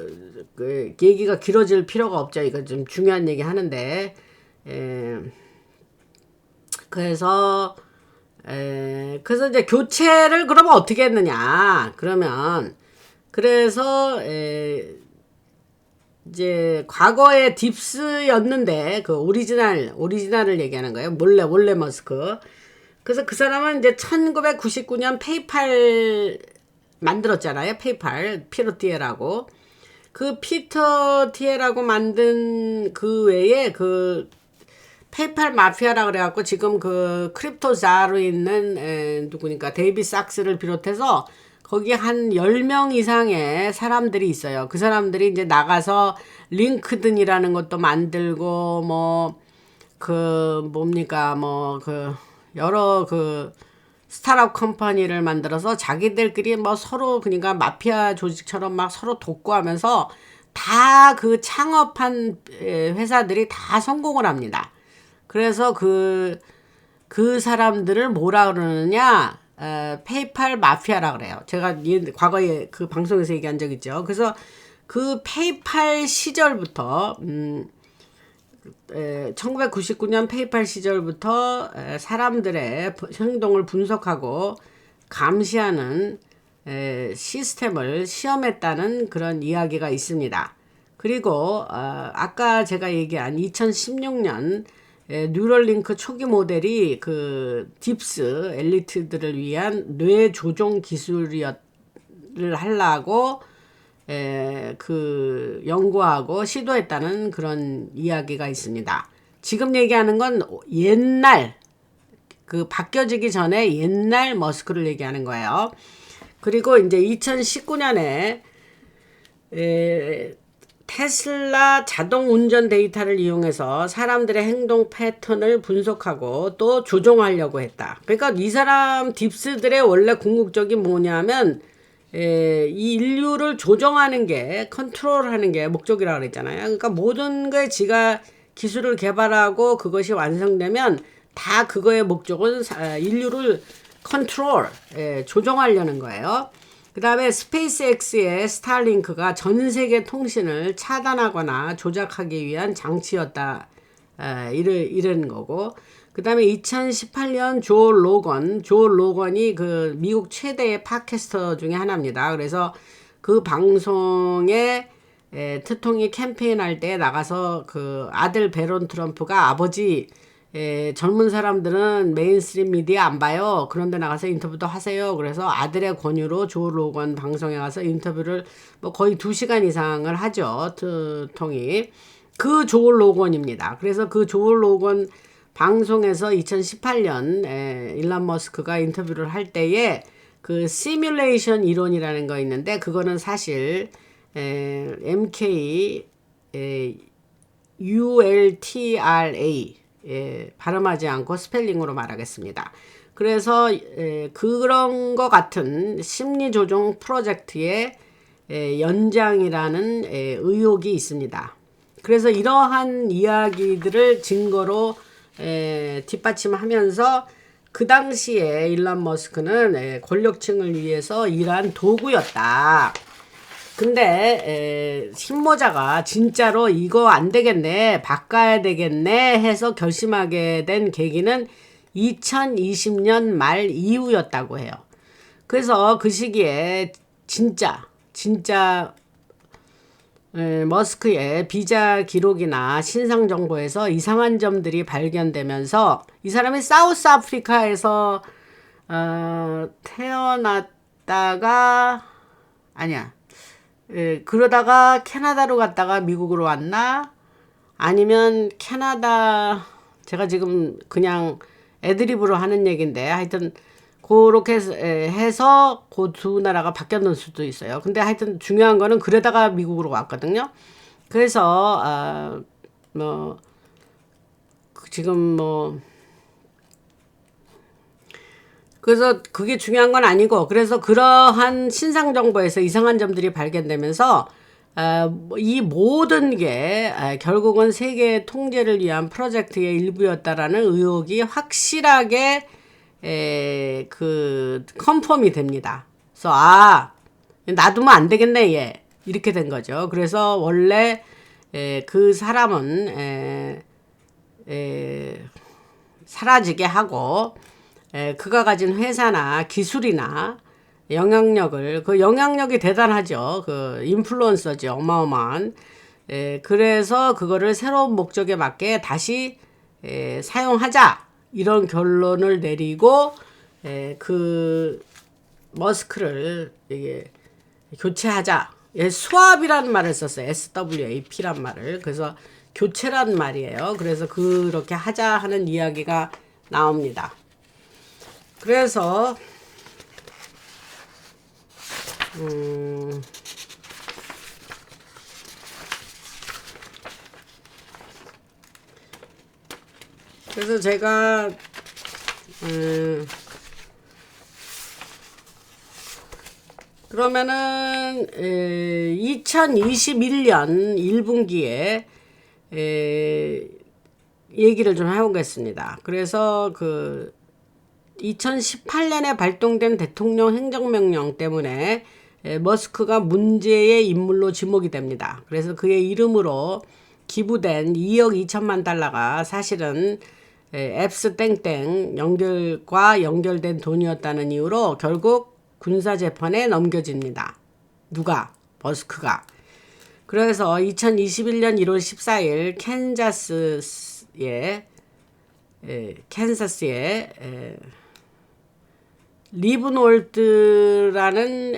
길어질 필요가 없죠. 이거 좀 중요한 얘기 하는데, 그래서 이제 교체를 그러면 어떻게 했느냐. 그래서, 이제 과거에 딥스였는데, 그 오리지널을 얘기하는 거예요. 원래 머스크. 그래서 그 사람은 이제 1999년 페이팔 만들었잖아요. 페이팔, 피터 티에라고. 그 피터 티에라고 만든 그 외에 그 페이팔 마피아라 그래갖고 지금 그 크립토자로 있는 누구니까 데이비 sak스를 비롯해서 거기 한 10명 이상의 사람들이 있어요. 그 사람들이 이제 나가서 링크든이라는 것도 만들고 여러 스타트업 컴퍼니를 만들어서 자기들끼리 뭐 서로 그러니까 마피아 조직처럼 막 서로 돕고 하면서 다 그 창업한 회사들이 다 성공을 합니다. 그래서 그 사람들을 뭐라 그러느냐, 페이팔 마피아라 그래요. 제가 과거에 그 방송에서 얘기한 적 있죠. 그래서 그 페이팔 시절부터, 1999년 페이팔 시절부터 사람들의 행동을 분석하고 감시하는 시스템을 시험했다는 그런 이야기가 있습니다. 그리고 아까 제가 얘기한 2016년 뉴럴링크 초기 모델이 그 딥스 엘리트들을 위한 뇌 조종 기술을 하려고 그 연구하고 시도했다는 그런 이야기가 있습니다. 지금 얘기하는 건 옛날, 그 바뀌어지기 전에 옛날 머스크를 얘기하는 거예요. 그리고 이제 2019년에 테슬라 자동 운전 데이터를 이용해서 사람들의 행동 패턴을 분석하고 또 조종하려고 했다. 그러니까 이 사람 딥스들의 원래 궁극적이 뭐냐면 이 인류를 조정하는 게 컨트롤하는 게 목적이라고 그랬잖아요. 그러니까 모든 걸 지가 기술을 개발하고 그것이 완성되면 다 그거의 목적은 인류를 컨트롤 조정하려는 거예요. 그 다음에 스페이스X의 스타링크가 전 세계 통신을 차단하거나 조작하기 위한 장치였다. 이런 거고. 그 다음에 2018년 조 로건이 그 미국 최대의 팟캐스터 중에 하나입니다. 그래서 그 방송에 트통이 캠페인할 때 나가서 그 아들 베론 트럼프가 아버지 젊은 사람들은 메인스트림 미디어 안 봐요. 그런데 나가서 인터뷰도 하세요. 그래서 아들의 권유로 조 로건 방송에 가서 인터뷰를 뭐 거의 2시간 이상을 하죠. 트통이. 그 조 로건입니다. 그래서 그 조 로건 방송에서 2018년 일론 머스크가 인터뷰를 할 때에 그 시뮬레이션 이론이라는 거 있는데 그거는 사실 MK ULTRA 발음하지 않고 스펠링으로 말하겠습니다. 그래서 그런 거 같은 심리조종 프로젝트의 연장이라는 의혹이 있습니다. 그래서 이러한 이야기들을 증거로 뒷받침하면서 그 당시에 일론 머스크는 권력층을 위해서 일한 도구였다. 근데 신모자가 진짜로 이거 안 되겠네, 바꿔야 되겠네 해서 결심하게 된 계기는 2020년 말 이후였다고 해요. 그래서 그 시기에 진짜 머스크의 비자 기록이나 신상 정보에서 이상한 점들이 발견되면서 이 사람이 사우스 아프리카에서 태어났다가 아니야. 그러다가 캐나다로 갔다가 미국으로 왔나? 아니면 캐나다 제가 지금 그냥 애드립으로 하는 얘기인데 하여튼 그렇게 해서 그 두 나라가 바뀌었는 수도 있어요. 근데 하여튼 중요한 거는 그러다가 미국으로 왔거든요. 그래서 뭐 지금 뭐 그래서 그게 중요한 건 아니고 그래서 그러한 신상 정보에서 이상한 점들이 발견되면서 이 모든 게 결국은 세계 통제를 위한 프로젝트의 일부였다라는 의혹이 확실하게 그 컨펌이 됩니다. 그래서 놔두면 안 되겠네 얘 이렇게 된 거죠. 그래서 원래 그 사람은 사라지게 하고 그가 가진 회사나 기술이나 영향력을 그 영향력이 대단하죠. 그 인플루언서죠. 어마어마한. 그래서 그거를 새로운 목적에 맞게 다시 사용하자. 이런 결론을 내리고 그 머스크를 교체하자. 스왑이라는 말을 썼어요. SWAP란 말을. 그래서 교체란 말이에요. 그래서 그렇게 하자 하는 이야기가 나옵니다. 그래서 그래서 제가 그러면은 2021년 1분기에 얘기를 좀 해보겠습니다. 그래서 그 2018년에 발동된 대통령 행정명령 때문에 머스크가 문제의 인물로 지목이 됩니다. 그래서 그의 이름으로 기부된 2억 2천만 달러가 사실은 앱스 땡땡 연결과 연결된 돈이었다는 이유로 결국 군사재판에 넘겨집니다. 누가? 머스크가. 그래서 2021년 1월 14일 캔자스의 리브놀트라는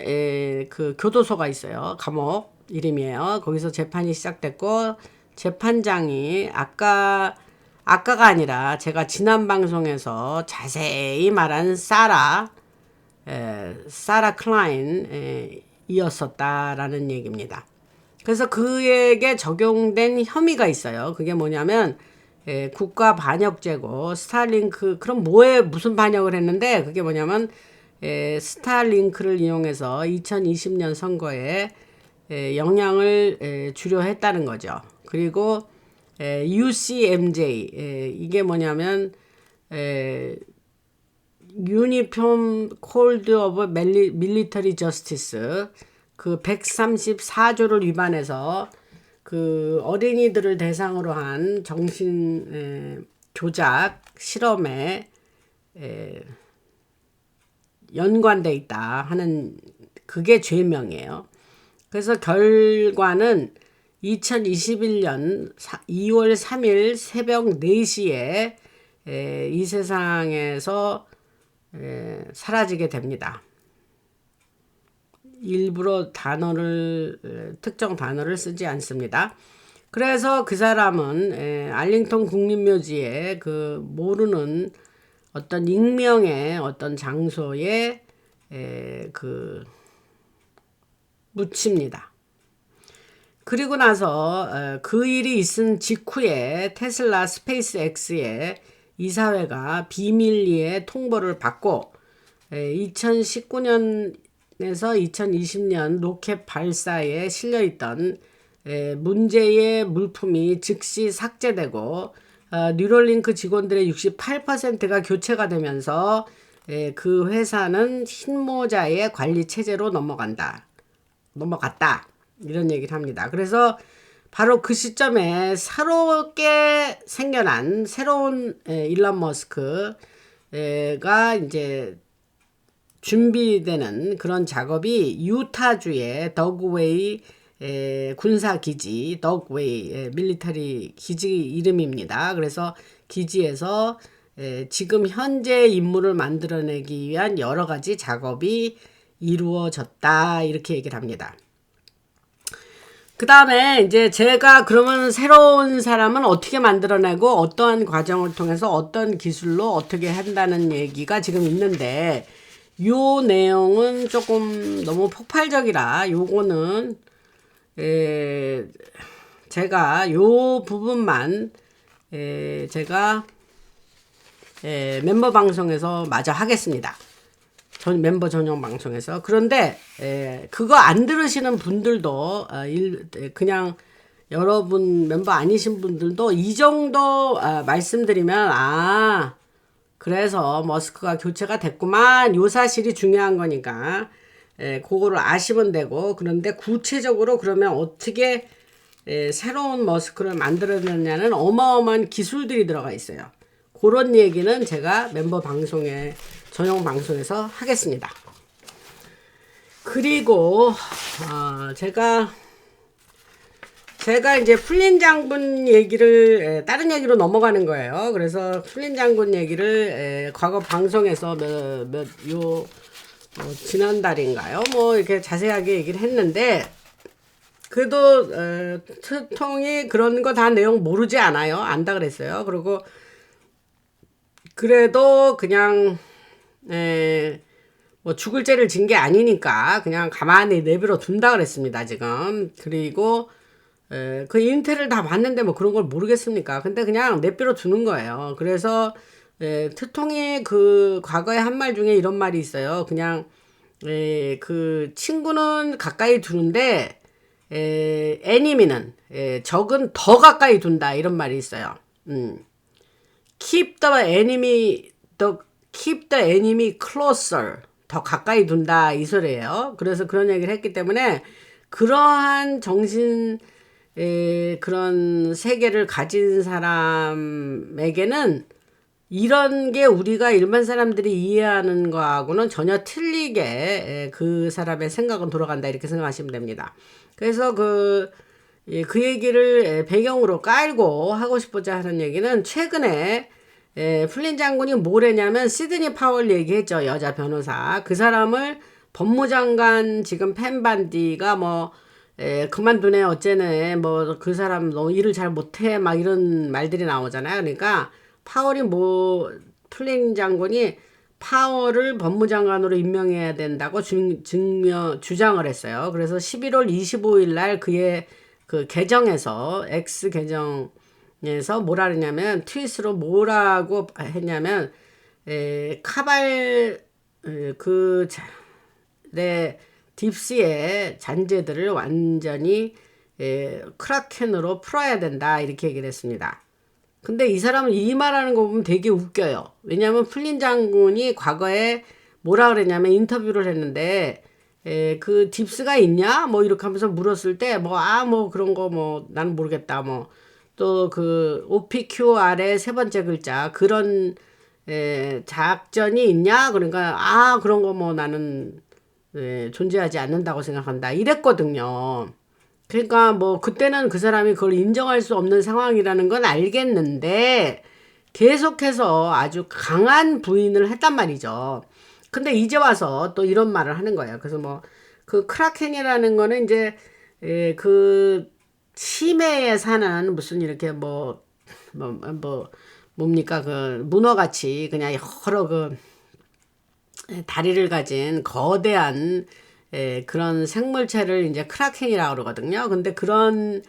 그 교도소가 있어요. 감옥 이름이에요. 거기서 재판이 시작됐고 재판장이 아까가 아니라 제가 지난 방송에서 자세히 말한 사라 클라인이었었다라는 얘기입니다. 그래서 그에게 적용된 혐의가 있어요. 그게 뭐냐면 국가 반역죄고 스타링크 그럼 뭐에 무슨 반역을 했는데 그게 뭐냐면 스타링크를 이용해서 2020년 선거에 영향을 주려 했다는 거죠. 그리고 UCMJ 이게 뭐냐면 유니폼 콜드 오브 밀리터리 저스티스 그 134조를 위반해서 그 어린이들을 대상으로 한 정신 조작 실험에 연관돼 있다 하는 그게 죄명이에요. 그래서 결과는 2021년 2월 3일 새벽 4시에 이 세상에서 사라지게 됩니다. 일부러 특정 단어를 쓰지 않습니다. 그래서 그 사람은 알링턴 국립묘지에 그 모르는 어떤 익명의 어떤 장소에 그 묻힙니다. 그리고 나서 그 일이 있은 직후에 테슬라 스페이스X의 이사회가 비밀리에 통보를 받고 2019년에서 2020년 로켓 발사에 실려있던 문제의 물품이 즉시 삭제되고 뉴럴링크 직원들의 68%가 교체가 되면서 그 회사는 흰모자의 관리 체제로 넘어갔다. 이런 얘기를 합니다. 그래서 바로 그 시점에 새롭게 생겨난 새로운 일론 머스크가 이제 준비되는 그런 작업이 유타주의 더그웨이 군사기지, 더그웨이 밀리터리 기지 이름입니다. 그래서 기지에서 지금 현재 임무를 만들어내기 위한 여러 가지 작업이 이루어졌다 이렇게 얘기를 합니다. 그 다음에 이제 제가 그러면 새로운 사람은 어떻게 만들어내고 어떠한 과정을 통해서 어떤 기술로 어떻게 한다는 얘기가 지금 있는데 요 내용은 조금 너무 폭발적이라 요거는 제가 요 부분만 제가 멤버 방송에서 마저 하겠습니다. 멤버 전용 방송에서. 그런데 그거 안 들으시는 분들도 그냥 여러분 멤버 아니신 분들도 이 정도 말씀드리면 그래서 머스크가 교체가 됐구만 요 사실이 중요한 거니까 그거를 아시면 되고. 그런데 구체적으로 그러면 어떻게 새로운 머스크를 만들어내냐는 어마어마한 기술들이 들어가 있어요. 그런 얘기는 제가 멤버 방송에 전용 방송에서 하겠습니다. 그리고 제가 이제 플린 장군 얘기를 다른 얘기로 넘어가는 거예요. 그래서 플린 장군 얘기를 과거 방송에서 지난달인가요? 뭐 이렇게 자세하게 얘기를 했는데 그래도 트통이 그런 거 다 내용 모르지 않아요. 안다 그랬어요. 그리고 그래도 그냥 뭐 죽을 죄를 진 게 아니니까 그냥 가만히 내버려 둔다 그랬습니다. 지금. 그리고 그 인텔을 다 봤는데 뭐 그런 걸 모르겠습니까? 근데 그냥 내버려 두는 거예요. 그래서 트통이 그 과거에 한 말 중에 이런 말이 있어요. 그냥 그 친구는 가까이 두는데 애니미는 적은 더 가까이 둔다 이런 말이 있어요. Keep the enemy closer. 더 가까이 둔다 이 소리예요. 그래서 그런 얘기를 했기 때문에 그러한 그런 세계를 가진 사람에게는 이런 게 우리가 일반 사람들이 이해하는 거하고는 전혀 틀리게 그 사람의 생각은 돌아간다 이렇게 생각하시면 됩니다. 그래서 그 얘기를 배경으로 깔고 하고 싶고자 하는 얘기는 최근에 플린 장군이 뭘 했냐면 시드니 파월 얘기했죠. 여자 변호사. 그 사람을 법무장관 지금 펜반디가 뭐 그만두네 어째네 뭐 그 사람 너 일을 잘 못해 막 이런 말들이 나오잖아요. 그러니까 파월이 플린 장군이 파월을 법무장관으로 임명해야 된다고 주장을 했어요. 그래서 11월 25일 날 그의 그 계정에서 X 계정에서 뭐라 그러냐면 트윗으로 뭐라고 했냐면 카발 내 딥스의 잔재들을 완전히 크라켄으로 풀어야 된다 이렇게 얘기를 했습니다. 근데 이 사람은 이 말하는 거 보면 되게 웃겨요. 왜냐하면 플린 장군이 과거에 뭐라 그랬냐면 인터뷰를 했는데 그 딥스가 있냐? 뭐 이렇게 하면서 물었을 때 뭐 그런 거 뭐 나는 모르겠다. 뭐 또 그 OPQR의 세 번째 글자 그런 작전이 있냐? 그러니까 그런 거 뭐 나는 존재하지 않는다고 생각한다. 이랬거든요. 그러니까 뭐 그때는 그 사람이 그걸 인정할 수 없는 상황이라는 건 알겠는데 계속해서 아주 강한 부인을 했단 말이죠. 근데 이제 와서 또 이런 말을 하는 거예요. 그래서 뭐 그 크라켄이라는 거는 이제 그 심해에 사는 무슨 이렇게 뭡니까 그 문어같이 그냥 여러 그 다리를 가진 거대한 그런 생물체를 이제 크라켄이라고 그러거든요. 근데 그런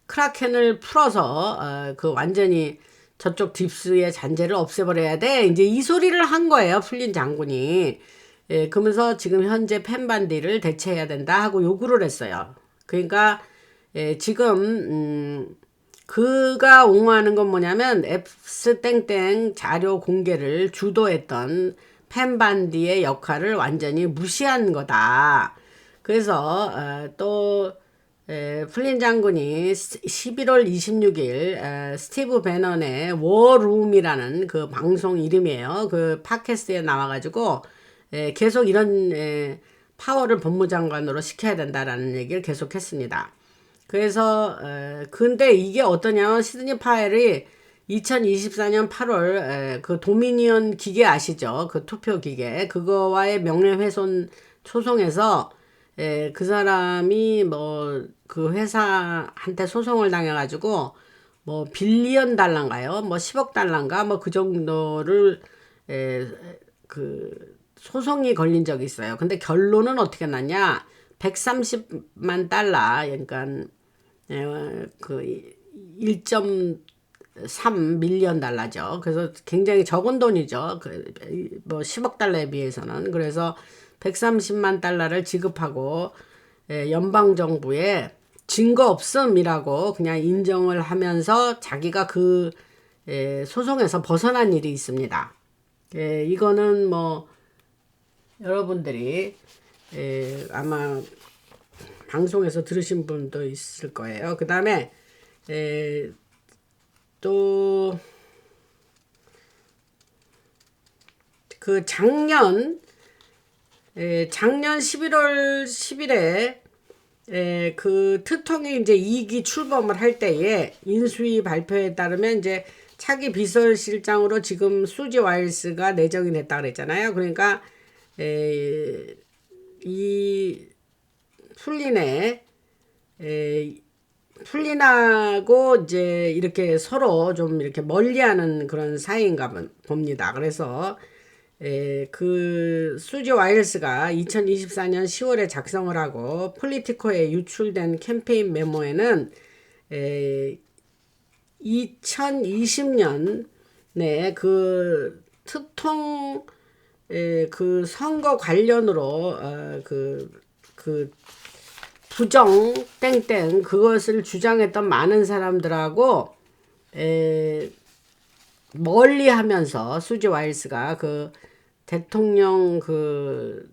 크라켄을 풀어서 그 완전히 저쪽 딥스의 잔재를 없애버려야 돼. 이제 이 소리를 한 거예요. 플린 장군이. 그러면서 지금 현재 펜반디를 대체해야 된다 하고 요구를 했어요. 그러니까 지금 그가 옹호하는 건 뭐냐면 앱스 땡땡 자료 공개를 주도했던 펜반디의 역할을 완전히 무시한 거다. 그래서 또 플린 장군이 11월 26일 스티브 배넌의 워룸이라는 그 방송 이름이에요. 그 팟캐스트에 나와가지고 계속 이런 파월을 법무장관으로 시켜야 된다라는 얘기를 계속했습니다. 그래서 근데 이게 어떠냐면 시드니 파웰이 2024년 8월 그 도미니언 기계 아시죠? 그 투표 기계 그거와의 명예훼손 소송에서 그 사람이 뭐 그 회사한테 소송을 당해가지고 뭐 빌리언 달러인가요? 뭐 10억 달러인가? 뭐 그 정도를 그 소송이 걸린 적이 있어요. 근데 결론은 어떻게 났냐? 130만 달러, 그러니까 그 1.3 밀리언 달러죠. 그래서 굉장히 적은 돈이죠. 뭐 10억 달러에 비해서는. 그래서 130만 달러를 지급하고 연방 정부에 증거 없음이라고 그냥 인정을 하면서 자기가 그 소송에서 벗어난 일이 있습니다. 이거는 뭐 여러분들이 아마 방송에서 들으신 분도 있을 거예요. 그 다음에 또 그 작년 11월 10일에 그 트통이 이제 2기 출범을 할 때에 인수위 발표에 따르면 이제 차기 비서실장으로 지금 수지 와일스가 내정이 됐다 그랬잖아요. 그러니까 이 플린하고 이제 이렇게 서로 좀 이렇게 멀리하는 그런 사이인가 봅니다. 그래서 그 수지 와일스가 2024년 10월에 작성을 하고 폴리티코에 유출된 캠페인 메모에는 2020년에 그 트통 그 선거 관련으로 그 부정 땡땡 그것을 주장했던 많은 사람들하고 멀리하면서 수지 와일스가 그 대통령 그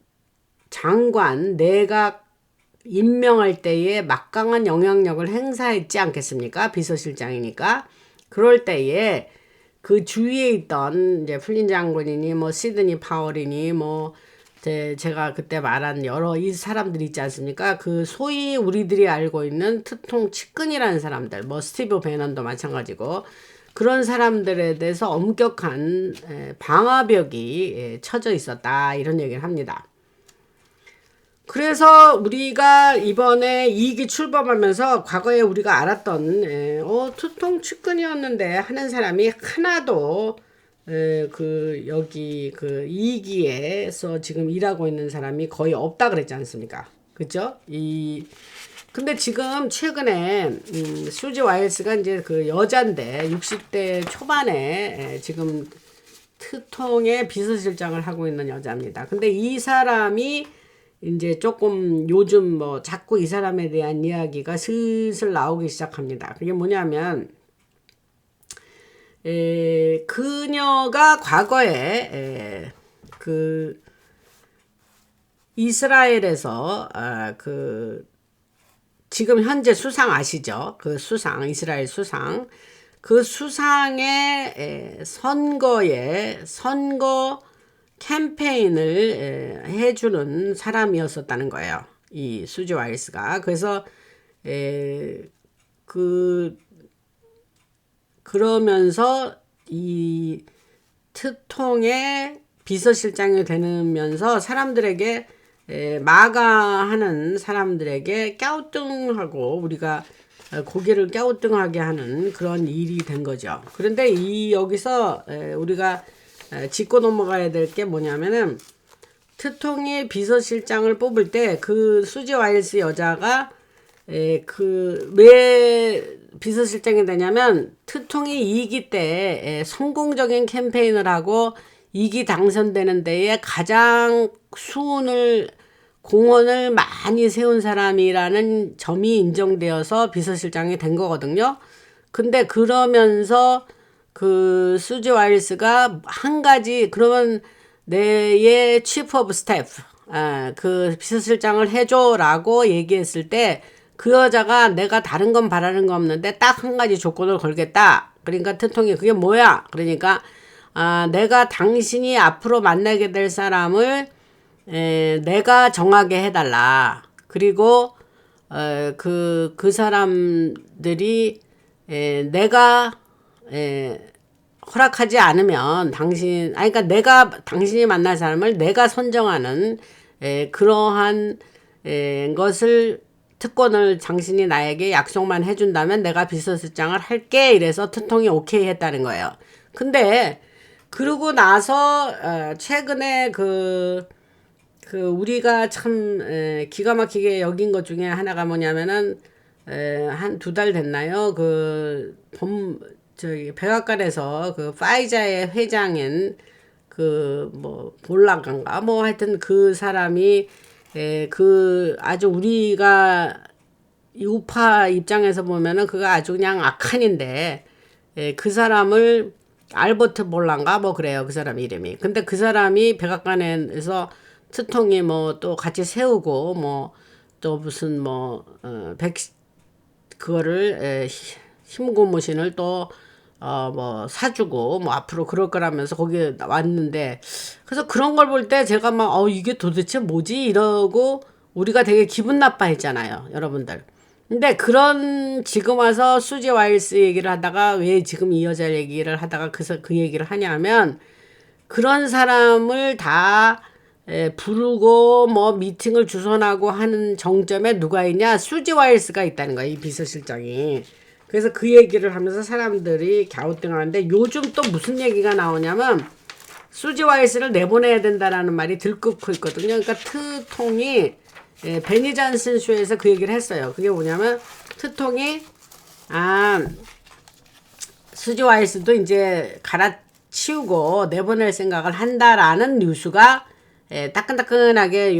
장관 내각 임명할 때에 막강한 영향력을 행사했지 않겠습니까? 비서실장이니까. 그럴 때에 그 주위에 있던 이제 플린 장군이니 뭐 시드니 파월이니 뭐 제가 그때 말한 여러 이 사람들 있지 않습니까? 그 소위 우리들이 알고 있는 트통 측근이라는 사람들, 뭐 스티브 배넌도 마찬가지고 그런 사람들에 대해서 엄격한 방화벽이 쳐져 있었다 이런 얘기를 합니다. 그래서 우리가 이번에 2기 출범하면서 과거에 우리가 알았던 트통 측근이었는데 하는 사람이 하나도 그 여기 그 2기에서 지금 일하고 있는 사람이 거의 없다 그랬지 않습니까? 그죠? 근데 지금 최근에 수지 와일스가 이제 그 여잔데 60대 초반에 지금 트통의 비서실장을 하고 있는 여자입니다. 근데 이 사람이 이제 조금 요즘 뭐 자꾸 이 사람에 대한 이야기가 슬슬 나오기 시작합니다. 그게 뭐냐면 그녀가 과거에 그 이스라엘에서 지금 현재 수상 아시죠? 그 수상, 이스라엘 수상. 그 수상의 선거 캠페인을 해주는 사람이었었다는 거예요. 이 수지 와일스가. 그래서 그러면서 이 트통의 비서실장이 되면서 사람들에게 마가하는 사람들에게 갸우뚱하고 우리가 고개를 갸우뚱하게 하는 그런 일이 된 거죠. 그런데 여기서 우리가 짚고 넘어가야 될 게 뭐냐면은 트통의 비서실장을 뽑을 때 그 수지 와일스 여자가 왜 비서실장이 되냐면 트통이 2기 때 성공적인 캠페인을 하고 2기 당선되는 데에 가장 공헌을 많이 세운 사람이라는 점이 인정되어서 비서실장이 된 거거든요. 근데 그러면서 그 수지 와일스가 한 가지 그러면 내의 치프 오브 스태프 그 비서실장을 해줘라고 얘기했을 때 그 여자가 내가 다른 건 바라는 거 없는데 딱 한 가지 조건을 걸겠다. 그러니까 트통이 그게 뭐야? 그러니까 내가 당신이 앞으로 만나게 될 사람을 내가 정하게 해달라. 그리고 그 사람들이 내가 허락하지 않으면 그러니까 당신이 만날 사람을 내가 선정하는 그러한 것을 특권을 당신이 나에게 약속만 해준다면 내가 비서실장을 할게. 이래서 트통이 오케이 했다는 거예요. 근데 그러고 나서 최근에 우리가 참 기가 막히게 여긴 것 중에 하나가 뭐냐면은 한 2달 됐나요? 백악관에서 그 파이자의 회장인 볼라간가 하여튼 그 사람이 아주 우리가 우파 입장에서 보면은 그거 아주 그냥 악한인데 그 사람을 알버트 볼란가 그래요. 그 사람 이름이. 근데 그 사람이 백악관에서 트통이 또 같이 세우고 또 무슨 그거를 힘 고무신을 또 사주고 앞으로 그럴 거라면서 거기에 왔는데 그래서 그런 걸 볼 때 제가 이게 도대체 뭐지 이러고 우리가 되게 기분 나빠했잖아요, 여러분들. 근데 지금 와서 수지 와일스 얘기를 하다가 왜 지금 이 여자 얘기를 하다가 그 얘기를 하냐면 그런 사람을 다 부르고 미팅을 주선하고 하는 정점에 누가 있냐? 수지 와일스가 있다는 거야, 이 비서실장이. 그래서 그 얘기를 하면서 사람들이 갸우뚱하는데 요즘 또 무슨 얘기가 나오냐면 수지 와일스를 내보내야 된다라는 말이 들끓고 있거든요. 그러니까 트통이 베니 잔슨 쇼에서 그 얘기를 했어요. 그게 뭐냐면 트통이 수지 와일스도 이제 갈아치우고 내보낼 생각을 한다라는 뉴스가 따끈따끈하게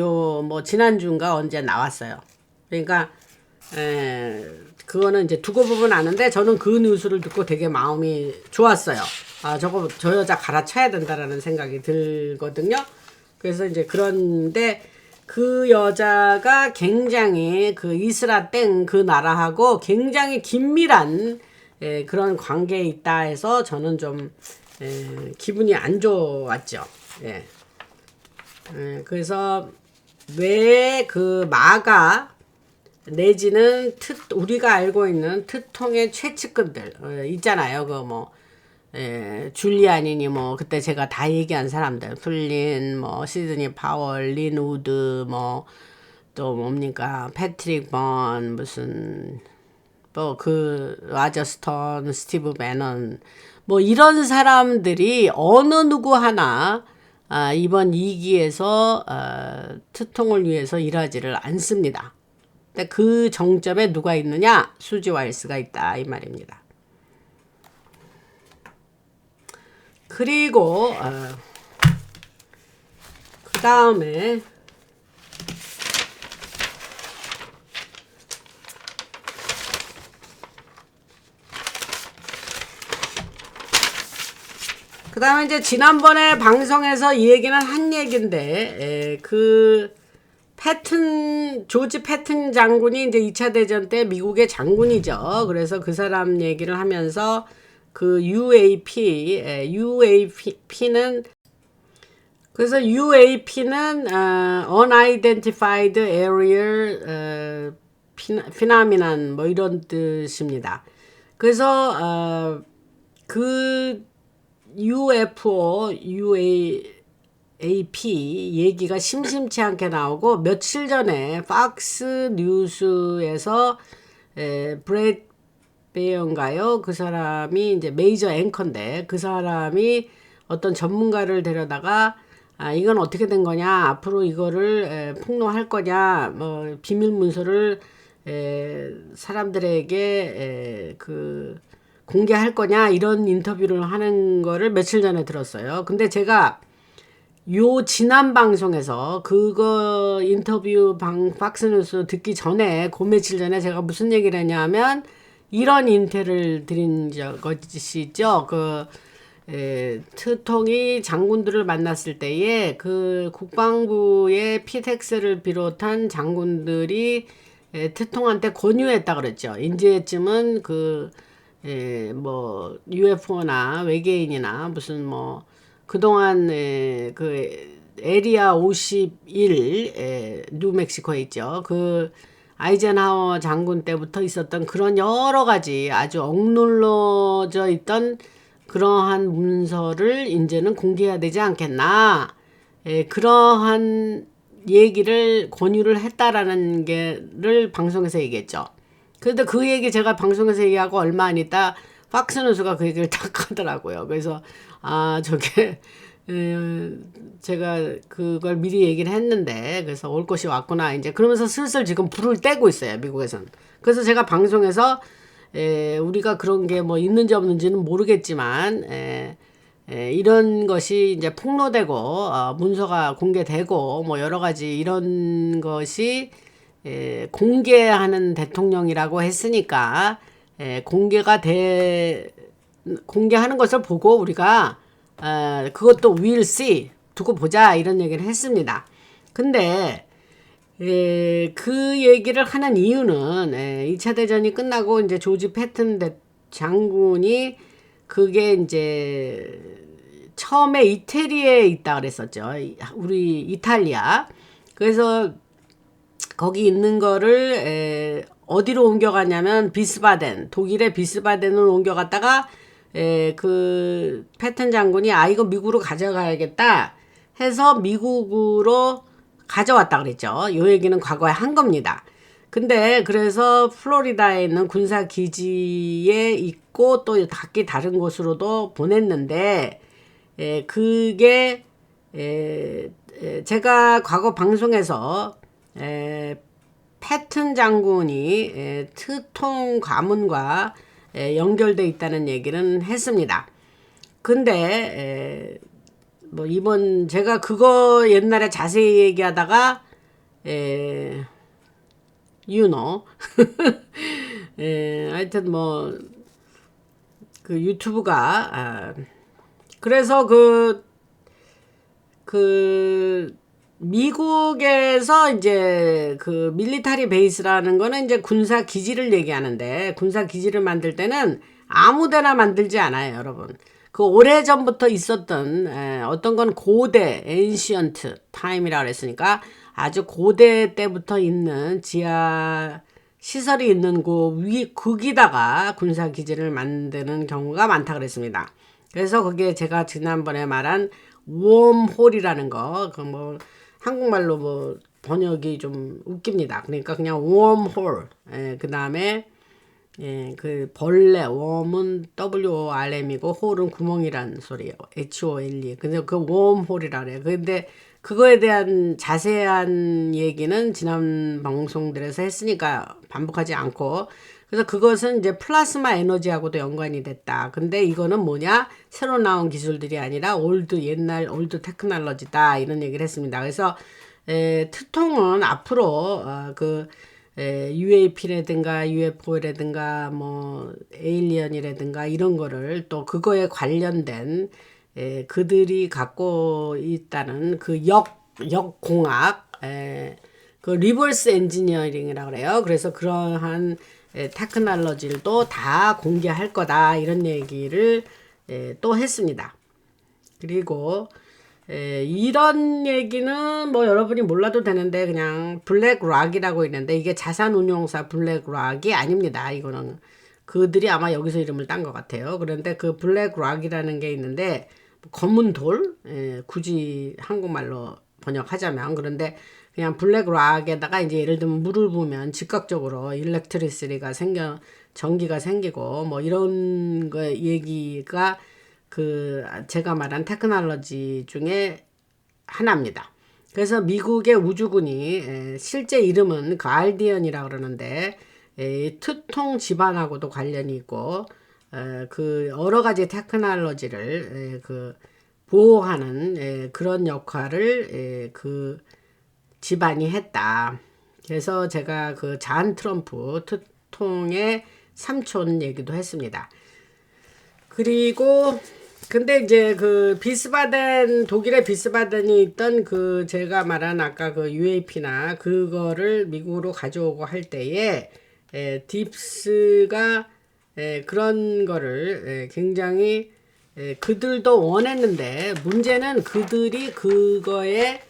지난주인가 언제 나왔어요. 그러니까 그거는 이제 두고 보면 아는데 저는 그 뉴스를 듣고 되게 마음이 좋았어요. 저 여자 갈아쳐야 된다라는 생각이 들거든요. 그래서 이제 그런데 그 여자가 굉장히 그 이스라 땡 그 나라하고 굉장히 긴밀한 그런 관계에 있다 해서 저는 좀 기분이 안 좋았죠. 그래서 왜 그 마가 내지는 우리가 알고 있는 트통의 최측근들 있잖아요. 줄리안이니 그때 제가 다 얘기한 사람들 플린 시드니 파월 린 우드 또 뭡니까 패트릭 번 무슨 라저 스톤 스티브 배넌 이런 사람들이 어느 누구 하나 이번 2기에서 트통을 위해서 일하지를 않습니다. 근데 그 정점에 누가 있느냐? 수지 와일스가 있다 이 말입니다. 그리고 그 다음에 이제 지난번에 방송에서 이 얘기는 한 얘기인데, 그 조지 패튼 장군이 이제 2차 대전 때 미국의 장군이죠. 그래서 그 사람 얘기를 하면서 그 UAP는 그래서 UAP는 Unidentified Aerial Phenomenon 뭐 이런 뜻입니다. 그래서 그 UFO, UAP 얘기가 심심치 않게 나오고 며칠 전에 팍스 뉴스에서 브렛 베어인가요? 그 사람이 이제 메이저 앵커인데 그 사람이 어떤 전문가를 데려다가 이건 어떻게 된 거냐, 앞으로 이거를 폭로할 거냐, 뭐 비밀 문서를 사람들에게 공개할 거냐, 이런 인터뷰를 하는 거를 며칠 전에 들었어요. 근데 제가 지난 방송에서 그거 인터뷰 팍스뉴스 듣기 전에 그 며칠 전에 제가 무슨 얘기를 했냐면 이런 인태를 드린 것이죠. 트통이 장군들을 만났을 때에 그 국방부의 피텍스를 비롯한 장군들이 트통한테 권유했다 그랬죠. 이제쯤은 뭐 UFO나 외계인이나 무슨 뭐 그동안 에리아 51 뉴멕시코에 있죠. 그 아이젠하워 장군 때부터 있었던 그런 여러 가지 아주 억눌러져 있던 그러한 문서를 이제는 공개해야 되지 않겠나. 그러한 얘기를 권유를 했다라는 게를 방송에서 얘기했죠. 그런데 그 얘기 제가 방송에서 얘기하고 얼마 안 있다 팍스뉴스가 그 얘기를 딱 하더라고요. 그래서 저게 제가 그걸 미리 얘기를 했는데 그래서 올 것이 왔구나 이제 그러면서 슬슬 지금 불을 떼고 있어요, 미국에선. 그래서 제가 방송에서 우리가 그런 게 뭐 있는지 없는지는 모르겠지만 이런 것이 이제 폭로되고 문서가 공개되고 뭐 여러 가지 이런 것이 공개하는 대통령이라고 했으니까 공개하는 것을 보고 우리가 그것도 we'll see 두고 보자 이런 얘기를 했습니다. 근데 그 얘기를 하는 이유는 2차 대전이 끝나고 이제 조지 패튼 장군이 그게 이제 처음에 이태리에 있다 그랬었죠. 우리 이탈리아. 그래서 거기 있는 거를 어디로 옮겨갔냐면 비스바덴, 독일의 비스바덴을 옮겨갔다가 그 패튼 장군이 이거 미국으로 가져가야겠다 해서 미국으로 가져왔다 그랬죠. 이 얘기는 과거에 한 겁니다. 근데 그래서 플로리다에 있는 군사 기지에 있고 또 각기 다른 곳으로도 보냈는데 그게 제가 과거 방송에서 패튼 장군이 트통 가문과 연결돼 있다는 얘기는 했습니다. 근데 뭐 이번 제가 그거 옛날에 자세히 얘기하다가 하여튼 뭐 그 유튜브가 그래서 미국에서 이제 그 밀리터리 베이스라는 거는 이제 군사 기지를 얘기하는데 군사 기지를 만들 때는 아무데나 만들지 않아요, 여러분. 그 오래전부터 있었던 어떤 건 고대 ancient time이라고 그랬으니까 아주 고대 때부터 있는 지하 시설이 있는 거기다가 군사 기지를 만드는 경우가 많다 그랬습니다. 그래서 그게 제가 지난번에 말한 웜홀이라는 거, 뭐 한국말로 뭐 번역이 좀 웃깁니다. 그러니까 그냥 웜홀. 그 다음에 그 벌레, 웜은 WORM이고 홀은 구멍이란 소리예요. HOLE. 근데 그 웜홀이라 그래요. 근데 그거에 대한 자세한 얘기는 지난 방송들에서 했으니까 반복하지 않고 그래서 그것은 이제 플라스마 에너지하고도 연관이 됐다. 근데 이거는 뭐냐? 새로 나온 기술들이 아니라 옛날 올드 테크놀로지다. 이런 얘기를 했습니다. 그래서 트통은 앞으로 UAP라든가 UFO라든가 뭐 에일리언이라든가 이런 거를 또 그거에 관련된 그들이 갖고 있다는 그 역공학 그 리버스 엔지니어링이라고 그래요. 그래서 그러한 테크놀로지를 또 다 공개할 거다 이런 얘기를 또 했습니다. 그리고 이런 얘기는 뭐 여러분이 몰라도 되는데 그냥 블랙락이라고 있는데 이게 자산운용사 블랙락이 아닙니다. 이거는 그들이 아마 여기서 이름을 딴 것 같아요. 그런데 그 블랙락이라는 게 있는데 검은 돌 굳이 한국말로 번역하자면 그런데 그냥 블랙락에다가 이제 예를 들면 물을 부으면 즉각적으로 일렉트리시티가 전기가 생기고 뭐 이런 거 얘기가 그 제가 말한 테크놀로지 중에 하나입니다. 그래서 미국의 우주군이 실제 이름은 가알디언이라고 그러는데 트통 집안하고도 관련이 있고 그 여러 가지 테크놀로지를 그 보호하는 그런 역할을 그 집안이 했다. 그래서 제가 그 잔 트럼프 트통의 삼촌 얘기도 했습니다. 그리고 근데 이제 그 독일의 비스바덴이 있던 그 제가 말한 아까 그 UAP나 그거를 미국으로 가져오고 할 때에 딥스가 그런 거를 굉장히 그들도 원했는데 문제는 그들이 그거에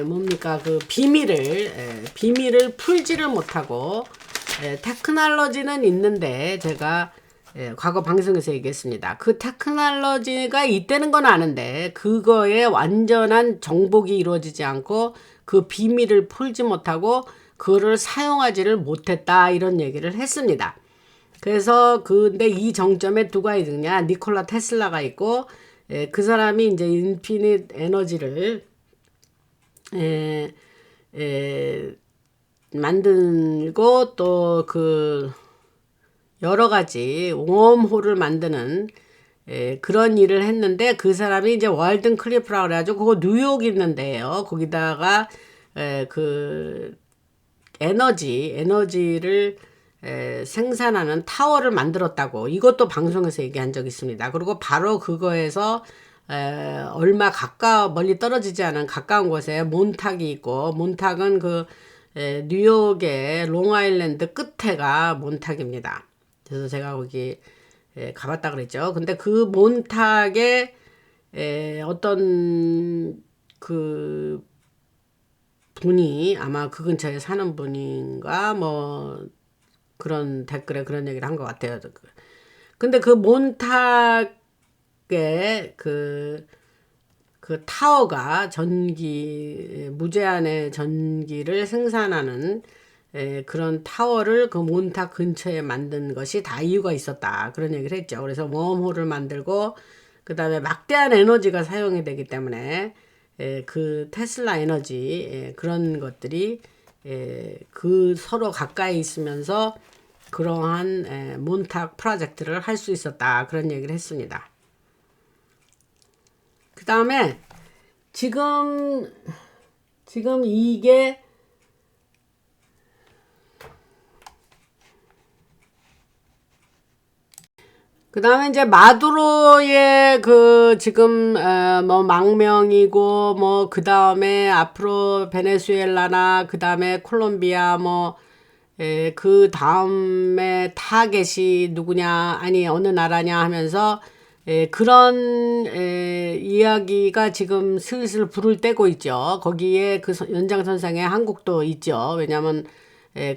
뭡니까 그 비밀을 풀지를 못하고 테크놀로지는 있는데 제가 과거 방송에서 얘기했습니다. 그 테크놀로지가 있다는 건 아는데 그거에 완전한 정복이 이루어지지 않고 그 비밀을 풀지 못하고 그거를 사용하지를 못했다 이런 얘기를 했습니다. 그래서 근데 이 정점에 누가 있느냐? 니콜라 테슬라가 있고 그 사람이 이제 인피니트 에너지를 만들고 또 그 여러 가지 웜홀을 만드는 그런 일을 했는데 그 사람이 이제 월든 클리프라고 그래가지고 그거 뉴욕 있는데요. 거기다가 그 에너지를 생산하는 타워를 만들었다고 이것도 방송에서 얘기한 적이 있습니다. 그리고 바로 그거에서 얼마 멀리 떨어지지 않은 가까운 곳에 몬탁이 있고 몬탁은 그 뉴욕의 롱아일랜드 끝에가 몬탁입니다. 그래서 제가 거기 가봤다 그랬죠. 근데 그 몬탁에 어떤 그 분이 아마 그 근처에 사는 분인가 뭐 그런 댓글에 그런 얘기를 한 것 같아요. 근데 그 몬탁의 그 타워가 무제한의 전기를 생산하는 그런 타워를 그 몬탁 근처에 만든 것이 다 이유가 있었다. 그런 얘기를 했죠. 그래서 웜홀을 만들고 그 다음에 막대한 에너지가 사용이 되기 때문에 그 테슬라 에너지 그런 것들이 그 서로 가까이 있으면서 그러한 몬탁 프로젝트를 할 수 있었다. 그런 얘기를 했습니다. 그 다음에 지금 이게 그 다음에 이제 마두로의 그 지금 뭐 망명이고 뭐 그 다음에 앞으로 베네수엘라나 그 다음에 콜롬비아 뭐 그 다음에 타겟이 누구냐 아니 어느 나라냐 하면서 그런 이야기가 지금 슬슬 불을 떼고 있죠. 거기에 그 연장선상에 한국도 있죠. 왜냐하면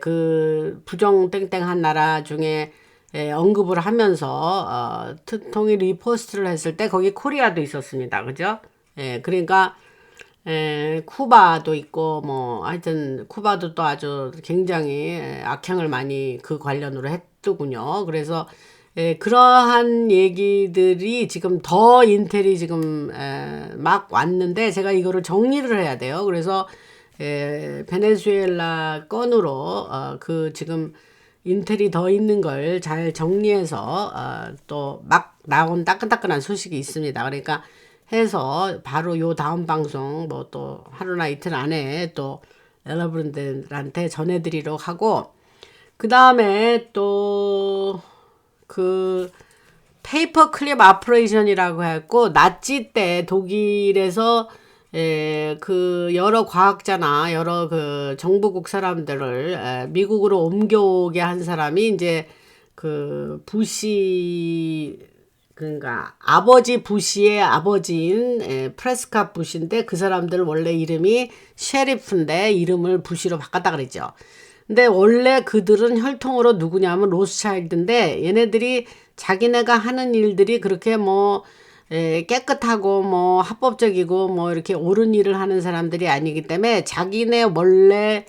그 부정 땡땡한 나라 중에 언급을 하면서 통일 리포스트를 했을 때 거기 코리아도 있었습니다. 그죠? 그러니까 쿠바도 있고 뭐 하여튼 쿠바도 또 아주 굉장히 악행을 많이 그 관련으로 했더군요. 그래서 그러한 얘기들이 지금 더 인텔이 지금 막 왔는데 제가 이거를 정리를 해야 돼요. 그래서 베네수엘라 건으로 그 지금 인텔이 더 있는 걸 잘 정리해서 또 막 나온 따끈따끈한 소식이 있습니다. 그러니까 해서 바로 요 다음 방송 뭐 또 하루나 이틀 안에 또 여러분들한테 전해드리도록 하고, 그 다음에 또 그 페이퍼 클립 아퍼레이션이라고 했고, 나치 때 독일에서 그 여러 과학자나 여러 그 정부국 사람들을 미국으로 옮겨오게 한 사람이 이제 그 부시, 그러니까 아버지 부시의 아버지인 프레스캇 부시인데, 그 사람들 원래 이름이 셰리프인데 이름을 부시로 바꿨다 그랬죠. 근데 원래 그들은 혈통으로 누구냐면 로스차일드인데, 얘네들이 자기네가 하는 일들이 그렇게 뭐 깨끗하고 뭐 합법적이고 뭐 이렇게 옳은 일을 하는 사람들이 아니기 때문에 자기네 원래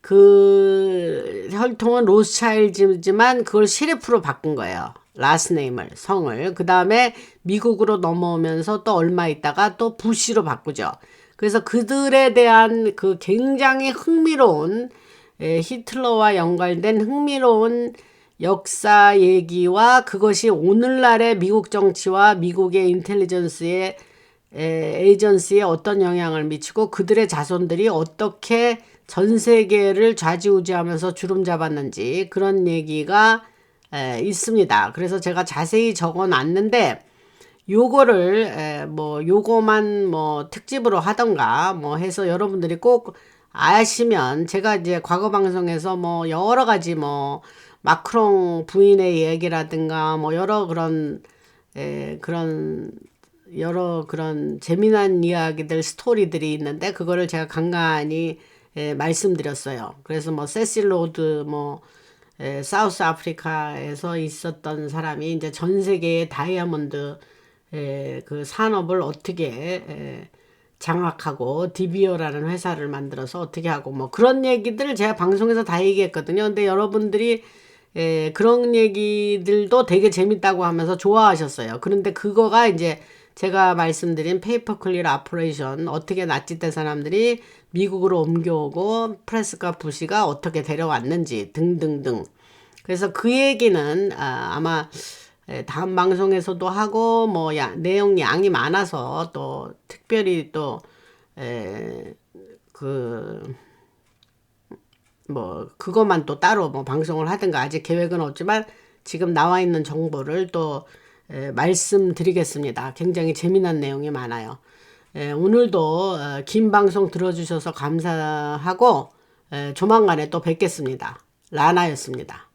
그 혈통은 로스차일드지만 그걸 셰리프로 바꾼 거예요. 라스네임을, 성을. 그 다음에 미국으로 넘어오면서 또 얼마 있다가 또 부시로 바꾸죠. 그래서 그들에 대한 그 굉장히 흥미로운, 히틀러와 연관된 흥미로운 역사 얘기와 그것이 오늘날의 미국 정치와 미국의 인텔리전스의 에이전시에 어떤 영향을 미치고 그들의 자손들이 어떻게 전 세계를 좌지우지하면서 주름 잡았는지, 그런 얘기가 있습니다. 그래서 제가 자세히 적어 놨는데, 요거를 뭐 요거만 뭐 특집으로 하던가 뭐 해서 여러분들이 꼭 아시면, 제가 이제 과거 방송에서 뭐 여러 가지 뭐 마크롱 부인의 얘기라든가 뭐 여러 그런 그런 여러 그런 재미난 이야기들, 스토리들이 있는데 그거를 제가 간간히 말씀드렸어요. 그래서 뭐 세실 로드 뭐 사우스 아프리카에서 있었던 사람이 이제 전 세계의 다이아몬드 그 산업을 어떻게 장악하고 디비어라는 회사를 만들어서 어떻게 하고 뭐 그런 얘기들을 제가 방송에서 다 얘기했거든요. 근데 여러분들이 그런 얘기들도 되게 재밌다고 하면서 좋아하셨어요. 그런데 그거가 이제 제가 말씀드린 페이퍼클립 아퍼레이션, 어떻게 나치 때 사람들이 미국으로 옮겨오고 프레스캇 부시가 어떻게 데려왔는지 등등등. 그래서 그 얘기는 아마 다음 방송에서도 하고 뭐 내용 양이 많아서 또 특별히 또 그 뭐 그것만 또 따로 뭐 방송을 하든가 아직 계획은 없지만 지금 나와 있는 정보를 또 말씀드리겠습니다. 굉장히 재미난 내용이 많아요. 오늘도 긴 방송 들어주셔서 감사하고 조만간에 또 뵙겠습니다. 라나였습니다.